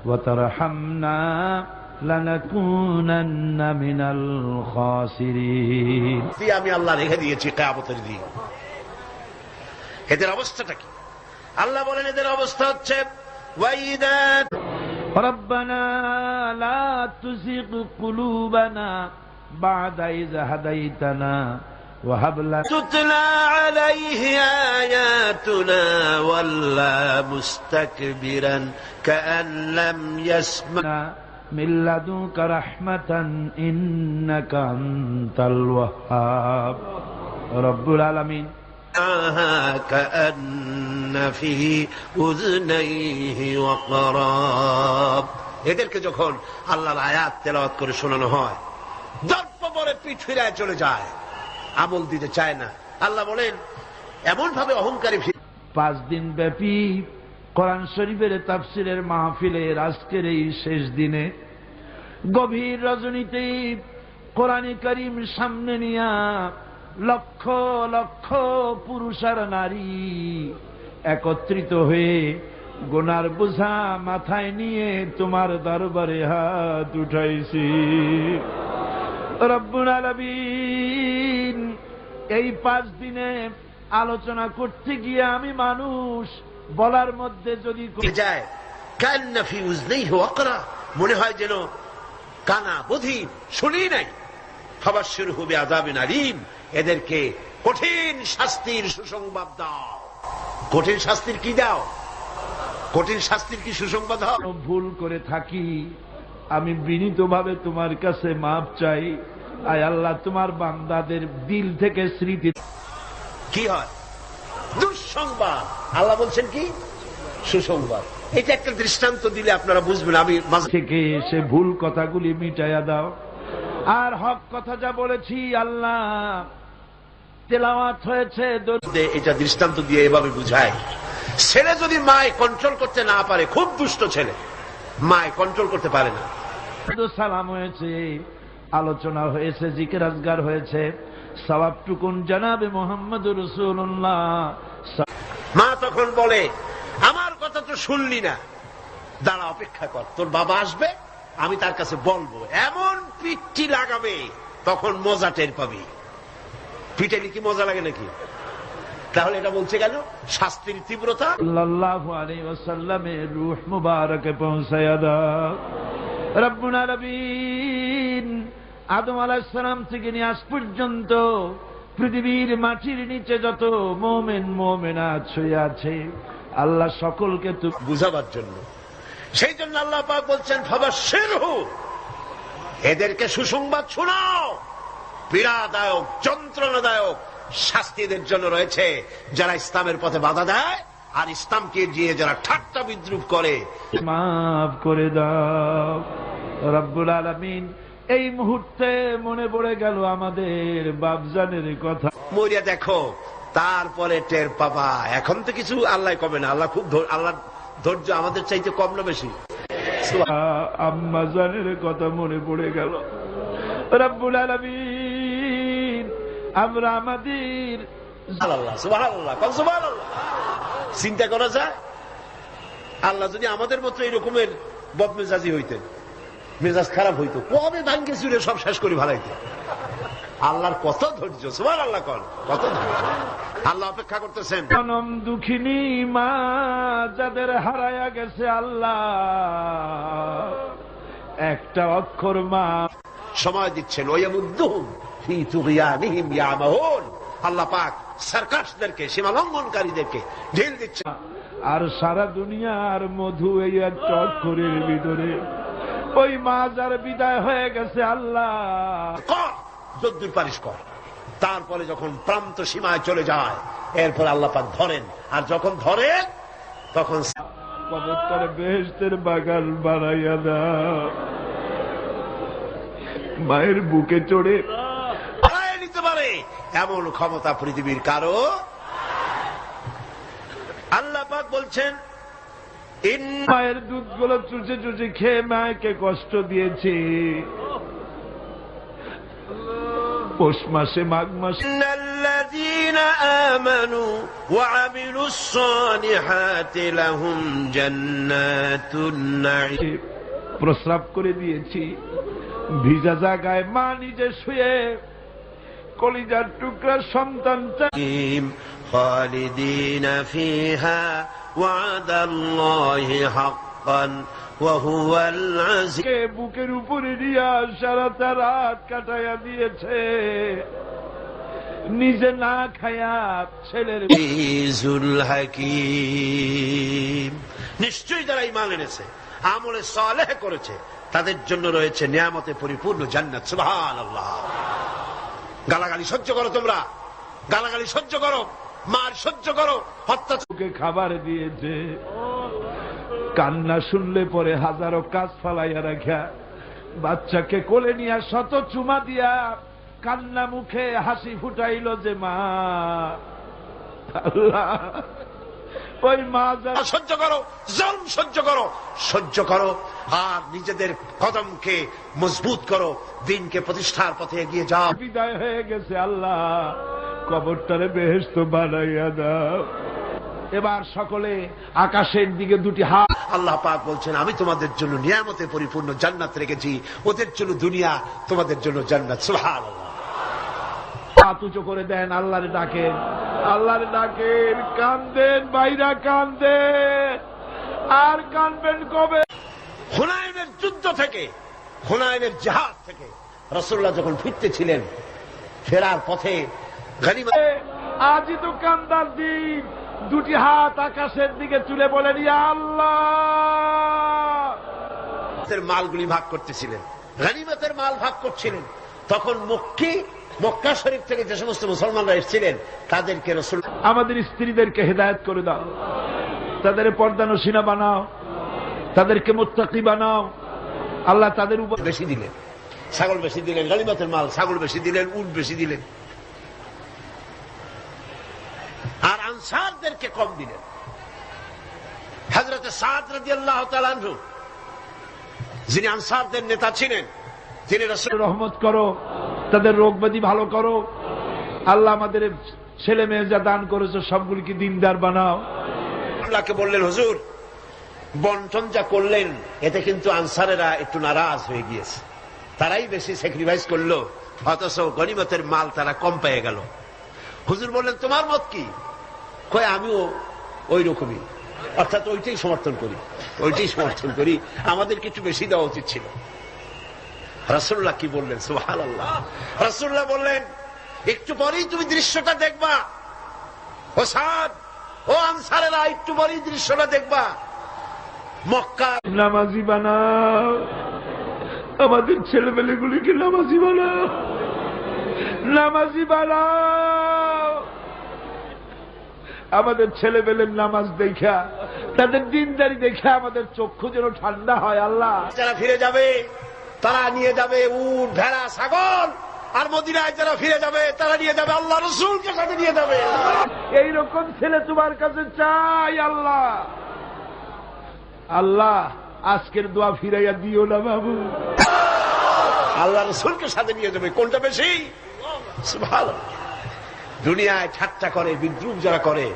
وترحمنا لنكونن من الخاسرين আমি আল্লাহ রেখে দিয়েছি কিয়ামতের দিন। এদের অবস্থাটা কি? আল্লাহ বলেন এদের অবস্থা হচ্ছে ওয়াইদা ربنا لا تزغ قلوبنا بعد إذ هديتنا وهب لنا تتلى عليه آياتنا ولا مستكبرا كأن لم يسمع من لدنك رحمة إنك أنت الوهاب رب العالمين كأن في أذنيه وقراب। এদেরকে যখন আল্লাহর আয়াত তেলাওয়াত করে শোনানো হয় দর্প পরে পিঠ ফিরায় চলে যায়, আমল দিতে চায় না। আল্লাহ বলেন এমন ভাবে অহংকারী 5 দিন ব্যাপী কোরআন শরীফের তাফসিরের মাহফিলের আজকের এই শেষ দিনে গভীর রজনীতে কোরআনে কারীম সামনে নিয়া লক্ষ লক্ষ পুরুষ আর নারী একত্রিত হয়ে গুনার বোঝা মাথায় নিয়ে তোমার দরবারে হাত উঠাইছি। রব্বুল আলামিন, এই 5 দিনে আলোচনা করতে গিয়ে আমি মানুষ বলার মধ্যে যদি যায় কান্না ফি উযনাইহি ওয়াকরা, মনে হয় যেন কানা বধির, শুনি নাই। ফাবাশশিরহু বিআযাবিন আলীম, এদেরকে কঠিন শাস্তির সুসংবাদ দাও। কঠিন শাস্তির কি দাও? কঠিন শাস্তির কি সুসংবাদ দাও? ভুল করে থাকি আমি বিনীতভাবে তোমার কাছে মাপ চাই। আয় আল্লাহ, তোমার বান্দাদের দিল থেকে স্মৃতি কি হয়? দুঃসংবাদ। আল্লাহ বলছেন কি? সুসংবাদ। এটা একটা দৃষ্টান্ত দিলে আপনারা বুঝবেন। আমি থেকে এসে ভুল কথাগুলি মিটাইয়া দাও, আর হক কথা যা বলেছি আল্লাহ তেলাওয়াত হয়েছে এটা দৃষ্টান্ত দিয়ে এভাবে বুঝায়, ছেলে যদি মায় কন্ট্রোল করতে না পারে, খুব দুষ্ট ছেলে, মায় কন্ট্রোল করতে পারে না, সালাম হয়েছে, আলোচনা হয়েছে, জিকির আজগার হয়েছে, সওয়াবটুকুন জানাবে মুহাম্মদুর রাসূলুল্লাহ। মা তখন বলে আমার কথা তো শুনলি না, দাঁড়া অপেক্ষা কর, তোর বাবা আসবে, আমি তার কাছে বলবো। এমন পিঠটি লাগাবে তখন মজা টের পাবি। পিটাইলে কি মজা লাগে নাকি? তাহলে এটা বলছে কেন? শাস্তির তীব্রতা। সাল্লাল্লাহু আলাইহি ওয়াসাল্লামের রূহ মুবারকে পৌঁছায়া দাও রব্বুল আলামিন। আদম আলাইহিস সালাম থেকে নিয়ে আজ পর্যন্ত পৃথিবীর মাটির নিচে যত মুমিন মুমিনাত শুয়ে আছে আল্লাহ সকলকে তো বুঝাবার জন্য, সেই জন্য আল্লাহ পাক বলছেন ফাবাশশিরহু, এদেরকে সুসংবাদ শোনাও। পীড়াদায়ক যন্ত্রণাদায়ক শাস্তি এদের জন্য রয়েছে যারা ইসলামের পথে বাধা দেয় আর ইসলামকে দিয়ে যারা ঠাট্টা বিদ্রুপ করে। মাফ করে দাও রব্বুল আলামিন। এই মুহূর্তে মনে পড়ে গেল আমাদের বাপজানের কথা। মরিয়া দেখো, তারপরে টের পাবা। এখন তো কিছু আল্লাহ কবে না, আল্লাহ খুব আল্লাহ ধৈর্য আমাদের চাইতে কম না বেশি। আম্মা জানের কথা মনে পড়ে গেল রব্বুল আলামিন। আমরা আমাদের চিন্তা করা যায়, আল্লাহ যদি আমাদের মতো এরকমের বদমেজাজি হইতেন, মেজাজ খারাপ হইতো, কবে ভাঙ্গে চুরে সব শেষ করে ভালাইতেন। আল্লাহর কত ধৈর্য, সুবহানাল্লাহ, কত ধৈর্য। আল্লাহ অপেক্ষা করতেছেন। জনম দুঃখিনী মা যাদের হারায়া গেছে আল্লাহ, একটা অক্ষর মা সময় দিচ্ছেন। ওয়ায়ামুদ্দুহুম ফি তুগয়ানিহিম ইয়ামাহুন, আল্লাহ পাক সার্কাসদেরকে, সীমা লঙ্ঘনকারীদেরকে ঢিল দিচ্ছেন। আর সারা দুনিয়ার মধু এই একটা অক্ষরের ভিতরে। ওই মা যার বিদায় হয়ে গেছে আল্লাহ, কর যদ্দূর পারিস কর। তারপরে যখন প্রান্ত সীমায় চলে যায়, এরপর আল্লাহ পাক ধরেন, আর যখন ধরেন তখন পবিত্র বেহেশতের বাগান বানাইয়া দাও। মায়ের বুকে চড়ে হারায় নিতে পারে এমন ক্ষমতা পৃথিবীর কারো। আল্লাহ পাক বলছেন মায়ের দুধগুলো চুষে চুষে খেয়ে মাকে কষ্ট দিয়েছি। পৌষ মাসে মাঘ মাসে الذين آمنوا وعملوا الصالحات لهم جنات النعيم প্রস্রাব করে দিয়েছি ভিজা জায়গায় মা নিজে শুয়ে কলিজার টুকরা সন্তান خالدين فيها وعد الله حقا وهو العزيز বুকের উপরে নিয়ে সারাটা রাত কাটাইয়া দিয়েছে নিজে না খায়া ছেলের আজিজুল হাকীম। নিশ্চয়ই যারা ঈমান এনেছে আমলে সালেহ করেছে তাদের জন্য রয়েছে নিয়ামতে পরিপূর্ণ জান্নাত। সুবহানাল্লাহ। গালাগালি সহ্য করো, তোমরা গালাগালি সহ্য করো, মার সহ্য করো, হত্যাকে খাবার দিয়েছে, কান্না শুনলে পরে হাজারো কাজ ফালাইয়া রাখা, বাচ্চাকে কোলে নিয়ে শত চুমা দিয়া কান্না মুখে হাসি ফুটাইল যে মা। আল্লাহ, ওই মা সহ্য করো, জুলম সহ্য করো, সহ্য করো আর নিজেদের কদমকে মজবুত করো, দিনকে প্রতিষ্ঠার পথে এগিয়ে যাও। বিদায় হয়ে গেছে, আল্লাহ কবরটারে বেহেশত বানাইয়া দাও। এবার সকলে আকাশের দিকে দুটি হাত। আল্লাহ পাক বলছেন, আমি তোমাদের জন্য নিয়ামতে পরিপূর্ণ জান্নাত রেখেছি, ওদের জন্য দুনিয়া, তোমাদের জন্য জান্নাত। সুবহানাল্লাহ। হাত উঁচু করে দেন, আল্লাহরে ডাকেন, আল্লাহরে ডাকেন, কান্দেন বাইরা, কান্দেন আর কানবেন কবে? হুনাইনের যুদ্ধ থেকে, হুনাইনের জিহাদ থেকে রাসূলুল্লাহ যখন ফিরতেছিলেন, ফেরার পথে গনিমত, আজই তো কান্দার দিন। দুটি হাত আকাশের দিকে তুলে বলেন, ইয়া আল্লাহ। মালগুলি ভাগ করতেছিলেন, গনিমতের মাল ভাগ করছিলেন। তখন মক্কা শরীফ থেকে যে সমস্ত মুসলমানরা এসেছিলেন তাদেরকে রাসূল, আমাদের স্ত্রীদেরকে হেদায়েত করে দাও, তাদের পর্দানশীনা বানাও, তাদেরকে মুত্তাকি বানাও। আল্লাহ তাদের উপর বেশি দিলেন, ছাগল বেশি দিলেন, গনিমতের মাল ছাগল বেশি দিলেন, উট বেশি দিলেন, আর আনসারদেরকে কম দিলেন। হযরত সাদ রাদিয়াল্লাহু তাআলা আনহু, যিনি আনসারদের নেতা ছিলেন, তিনি রাসূল রহমত করো, তাদের রোগ ব্যাধি ভালো করো। আল্লাহ আমাদের ছেলে মেয়ে যা দান করেছে সবগুলিকে দিনদার বানাও। আল্লাহকে বললেন, হুজুর বন্টন যা করলেন এতে কিন্তু আনসারেরা একটু নারাজ হয়ে গিয়েছে, তারাই বেশি স্যাক্রিফাইস করলো, অথচ গনিমতের মাল তারা কম পেয়ে গেল। হুজুর বললেন, তোমার মত কি? কয়, আমিও ওই রকমই, অর্থাৎ ওইটাই সমর্থন করি, ওইটাই সমর্থন করি, আমাদের কিছু বেশি দেওয়া উচিত ছিল। রাসূলুল্লাহ কি বললেন? সুবহানাল্লাহ। রাসূলুল্লাহ বললেন, একটু পরেই তুমি দৃশ্যটা দেখবা, ও সাদ, ও আনসারেরা, একটু পরেই দৃশ্যটা দেখবা। মক্কা নামাজি বানাও, আমাদের ছেলেমেয়েগুলিকে নামাজি বানাও, নামাজি বানাও। আমাদের ছেলেমেয়ের নামাজ দেখা, তাদের দিনদারি দেখে আমাদের চক্ষু যেন ঠান্ডা হয়। আল্লাহ, যারা ফিরে যাবে তারা নিয়ে যাবে উট, ভেড়া, ছাগল, আর মদিনায় যারা ফিরে যাবে তারা নিয়ে যাবে আল্লাহ রাসূলকে সাথে নিয়ে যাবে। এইরকম ছেলে তোমার কাছে চাই আল্লাহ। আল্লাহ, আজকের দোয়া ফিরাইয়া দিও না বাবু। আল্লাহ রাসূলকে সাথে নিয়ে যাবে, কোনটা বেশি? সুবহানাল্লাহ। দুনিয়ায় ঠাট্টা করে, বিদ্রুপ যারা করে,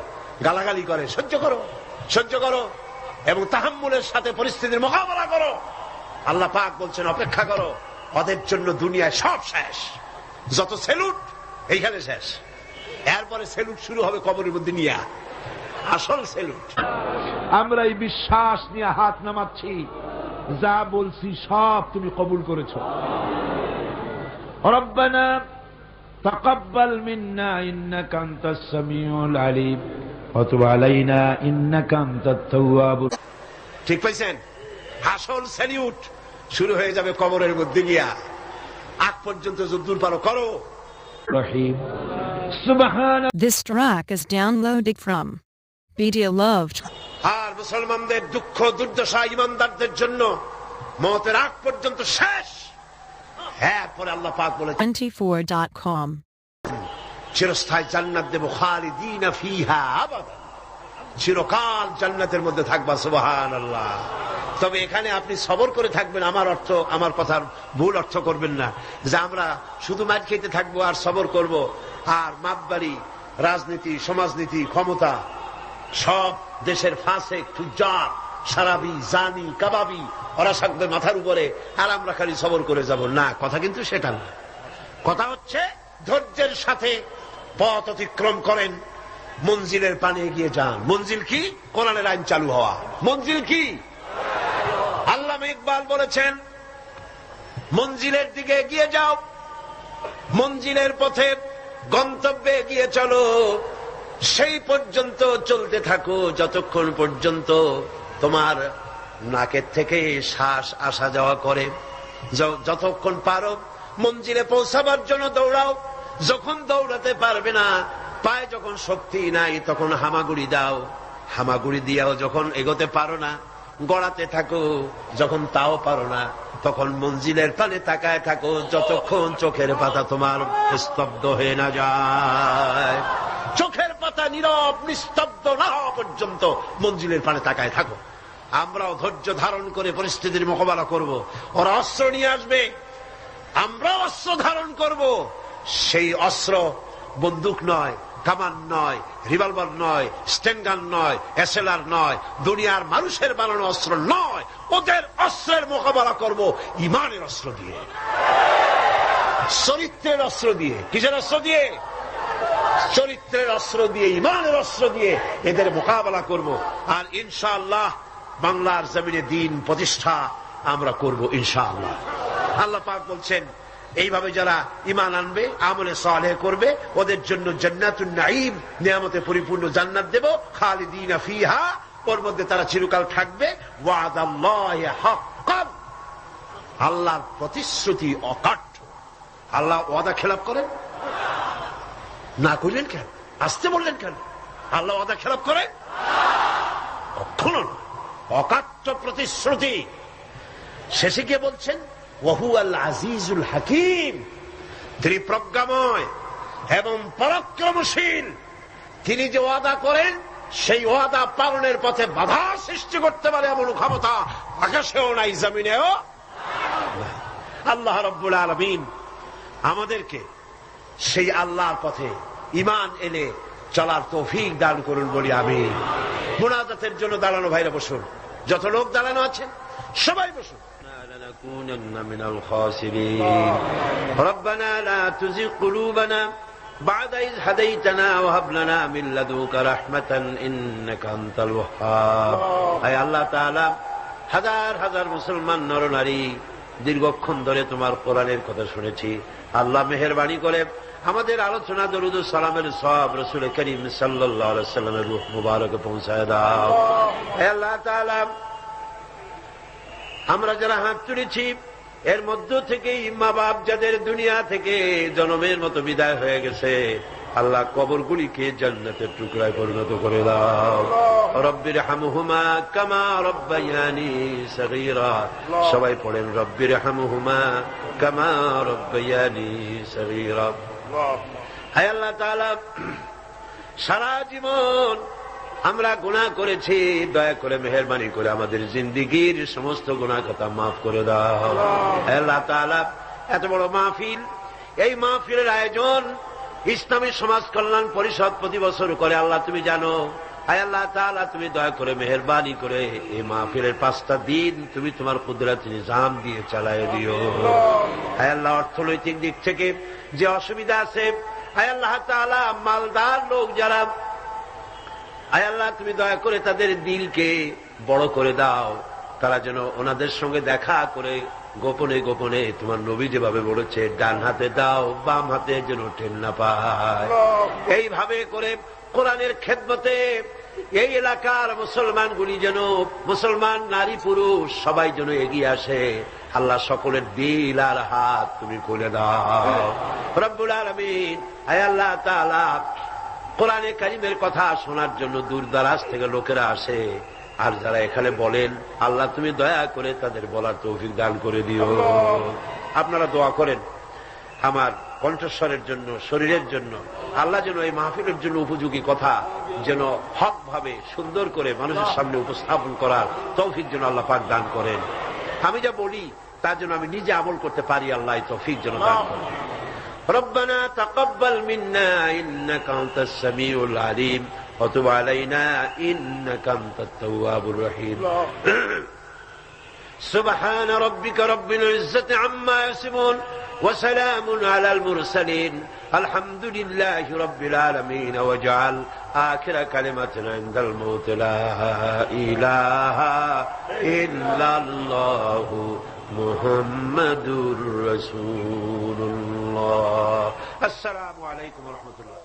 গালাগালি করে, সহ্য করো, সহ্য করো এবং তাহাম্মুলের সাথে পরিস্থিতির মোকাবেলা করো। আল্লাহ পাক বলছেন, অপেক্ষা করো, ওদের জন্য দুনিয়ায় সব শেষ, যত সেলুট এইখানে শেষ, এরপরে সেলুট শুরু হবে কবরের মধ্যে নিয়ে, আসল সেলুট। আমরা এই বিশ্বাস নিয়ে হাত নামাচ্ছি, যা বলছি সব তুমি কবুল করেছো। রব্বানা তাকাব্বাল মিন্না ইন্নাকা আনতাস সামিউল আলিম ওয়া তুব আলাইনা ইন্নাকা আনতাত তাওয়াবুর। ঠিক পাইছেন? আসল সেলিউট শুরু হয়ে যাবে কবরের মধ্যে গিয়া, আগ পর্যন্ত যদ্দূর পারো করো। রহিম সুবহান। This track is downloaded from BDLoved. আর মুসলমানদের দুঃখ দুর্দশা ইমানদারদের জন্য মওতের আগ পর্যন্ত শেষ। হ্যাঁ, পরে আল্লাহ পাক বলেছেন 24.com. চিরস্থায়ী জান্নাত দেব, খালিদিনা ফিহা আবাদা, চিরকাল জান্নাতের মধ্যে থাকবা। সুবহানাল্লাহ। তবে এখানে আপনি সবর করে থাকবেন, আমার কথার ভুল অর্থ করবেন না যে আমরা শুধু মার খেতে থাকবো আর সবর করব, আর মাপবাড়ি রাজনীতি, সমাজনীতি, ক্ষমতা, সব দেশের ফাসেক, ফুজ্জার, সারাবি, জানি, কাবাবি ওরা থাকবে মাথার উপরে, আর আমরা খালি সবর করে যাব না। কথা কিন্তু সেটা না। কথা হচ্ছে ধৈর্যের সাথে পথ অতিক্রম করেন, মঞ্জিলের পানে এগিয়ে যান। মঞ্জিল কি? কোরআনের আইন চালু হওয়া। মঞ্জিল কি? আল্লামা ইকবাল বলেছেন, মঞ্জিলের দিকে এগিয়ে যাও, মঞ্জিলের পথে গন্তব্যে এগিয়ে চলো, সেই পর্যন্ত চলতে থাকো যতক্ষণ পর্যন্ত তোমার নাকের থেকে শ্বাস আসা যাওয়া করে। যতক্ষণ পারো মঞ্জিলে পৌঁছাবার জন্য দৌড়াও। যখন দৌড়াতে পারবে না, পায়ে যখন শক্তি নাই, তখন হামাগুড়ি দাও। হামাগুড়ি দিয়াও যখন এগোতে পারো না, গড়াতে থাকো। যখন তাও পারো না, তখন মঞ্জিলের পানে তাকায় থাকো যতক্ষণ চোখের পাতা তোমার স্তব্ধ হয়ে না যায়। চোখের পাতা নীরব নিস্তব্ধ না হওয়া পর্যন্ত মঞ্জিলের পানে তাকায় থাকো। আমরাও ধৈর্য ধারণ করে পরিস্থিতির মোকাবেলা করব। ওরা অস্ত্র নিয়ে আসবে, আমরা অস্ত্র ধারণ করব। সেই অস্ত্র বন্দুক নয়, কামান নয়, রিভলভার নয়, স্টেনগান নয়, এসএলআর নয়, দুনিয়ার মানুষের বানানো অস্ত্র নয়। ওদের অস্ত্রের মোকাবেলা করব ইমানের অস্ত্র দিয়ে, চরিত্রের অস্ত্র দিয়ে। কিসের অস্ত্র দিয়ে? চরিত্রের অস্ত্র দিয়ে, ইমানের অস্ত্র দিয়ে এদের মোকাবেলা করব। আর ইনশাআল্লাহ বাংলার জমিনে দ্বীন প্রতিষ্ঠা আমরা করব ইনশাআল্লাহ। আল্লাহ পাক বলছেন, এইভাবে যারা ঈমান আনবে, আমলে সালেহ করবে, ওদের জন্য জান্নাতুন নাঈম, নিয়ামতে পরিপূর্ণ জান্নাত দেব, খালিদিনা ফিহা, ওর মধ্যে তারা চিরকাল থাকবে। ওয়াদাল্লাহি হাক্কান, আল্লাহর প্রতিশ্রুতি অকাট্য। আল্লাহ ওয়াদা খেলাপ করেন না? করলেন কেন? আসতে বললেন কেন? আল্লাহ ওয়াদা খেলাপ করে কখনো না। অকাট্য প্রতিশ্রুতি। শেষে গিয়ে বলছেন, ওয়াহুয়াল আজিজুল হাকিম, তিনি প্রজ্ঞাময় এবং পরাক্রমশীল। তিনি যে ওয়াদা করেন, সেই ওয়াদা পালনের পথে বাধা সৃষ্টি করতে পারে এমন ক্ষমতা আকাশেও নাই, জমিনেও নাই। আল্লাহ রাব্বুল আলামিন আমাদেরকে সেই আল্লাহর পথে ঈমান এনে চলার তৌফিক দান করুন বলি আমিন। মুনাজাতের জন্য দাঁড়ানো ভাইরা বসুন, যত লোক দাঁড়ানো আছেন সবাই বসুন। لنكونن من الخاسرين ربنا لا تزغ قلوبنا بعد إذ هديتنا وهب لنا من لدنك رحمة إنك أنت الوهاب। আয় আল্লাহ তাআলা, হাজার হাজার মুসলমান নরনারী দীর্ঘক্ষণ ধরে তোমার কোরআনের কথা শুনেছি। আল্লাহ মেহেরবানি করে আমাদের আলোচনা দরুদ ও সালামের সওয়াব রাসূল করিম সাল্লাল্লাহু আলাইহি ওয়াসাল্লামের রূহ মুবারকে পৌঁছায় দাও। হে আল্লাহ তাআলা, আমরা যারা হাত তুলেছি, এর মধ্য থেকে মা বাপ যাদের দুনিয়া থেকে জনমের মতো বিদায় হয়ে গেছে, আল্লাহ কবরগুলিকে জান্নাতের টুকরায় পরিণত করে দাও। রব্বির হামহুমা কামা রব্বায়ানি সগীরা। সবাই পড়েন, রব্বির হামহুমা কামা রব্বায়ানি সগীরা। হে আল্লাহ তাআলা, সারা জীবন আমরা গুনাহ করেছি, দয়া করে মেহেরবানি করে আমাদের জিন্দেগীর সমস্ত গুনাহ খাতা মাফ করে দাও। হে আল্লাহ তাআলা, এত বড় মাহফিল, এই মাহফিলের আয়োজন ইসলামী সমাজ কল্যাণ পরিষদ প্রতি বছর করে। আল্লাহ তুমি জানো। হে আল্লাহ তাআলা, তুমি দয়া করে মেহেরবানি করে এই মাহফিলের 5টা দিন তুমি তোমার কুদরতি নিজাম দিয়ে চালায় দিও। হে আল্লাহ, অর্থনৈতিক দিক থেকে যে অসুবিধা আছে, হে আল্লাহ তাআলা, মালদার লোক যারা, আয় আল্লাহ তুমি দয়া করে তাদের দিলকে বড় করে দাও। তারা যেন ওনাদের সঙ্গে দেখা করে গোপনে গোপনে তোমার নবী যেভাবে বলেছে, ডান হাতে দাও বাম হাতে যেন টেন না পায়। এইভাবে করে কোরআনের খেদমতে এই এলাকার মুসলমানগুলি যেন, মুসলমান নারী পুরুষ সবাই যেন এগিয়ে আসে। আল্লাহ সকলের দিল আর হাত তুমি খুলে দাও রব্বুল আলামিন। আয় আল্লাহ তাআলা, কোরআনে কারিমের কথা শোনার জন্য দূর দারাজ থেকে লোকেরা আসে, আর যারা এখানে বলেন, আল্লাহ তুমি দয়া করে তাদের বলার তৌফিক দান করে দিও। আপনারা দোয়া করেন আমার কণ্ঠস্বরের জন্য, শরীরের জন্য। আল্লাহ যেন এই মাহফিলের জন্য উপযোগী কথা যেন হক ভাবে সুন্দর করে মানুষের সামনে উপস্থাপন করার তৌফিক যেন আল্লাহ পাক দান করেন। আমি যা বলি তার জন্য আমি নিজে আমল করতে পারি, আল্লাহ তৌফিক যেন দান করেন। ربنا تقبل منا إنك أنت السميع العليم وتب علينا إنك أنت التواب الرحيم سبحان ربك رب العزة عما يصفون وسلام على المرسلين الحمد لله رب العالمين واجعل آخر كلمتنا عند الموت لا إله إلا الله محمد رسول الله السلام عليكم ورحمة الله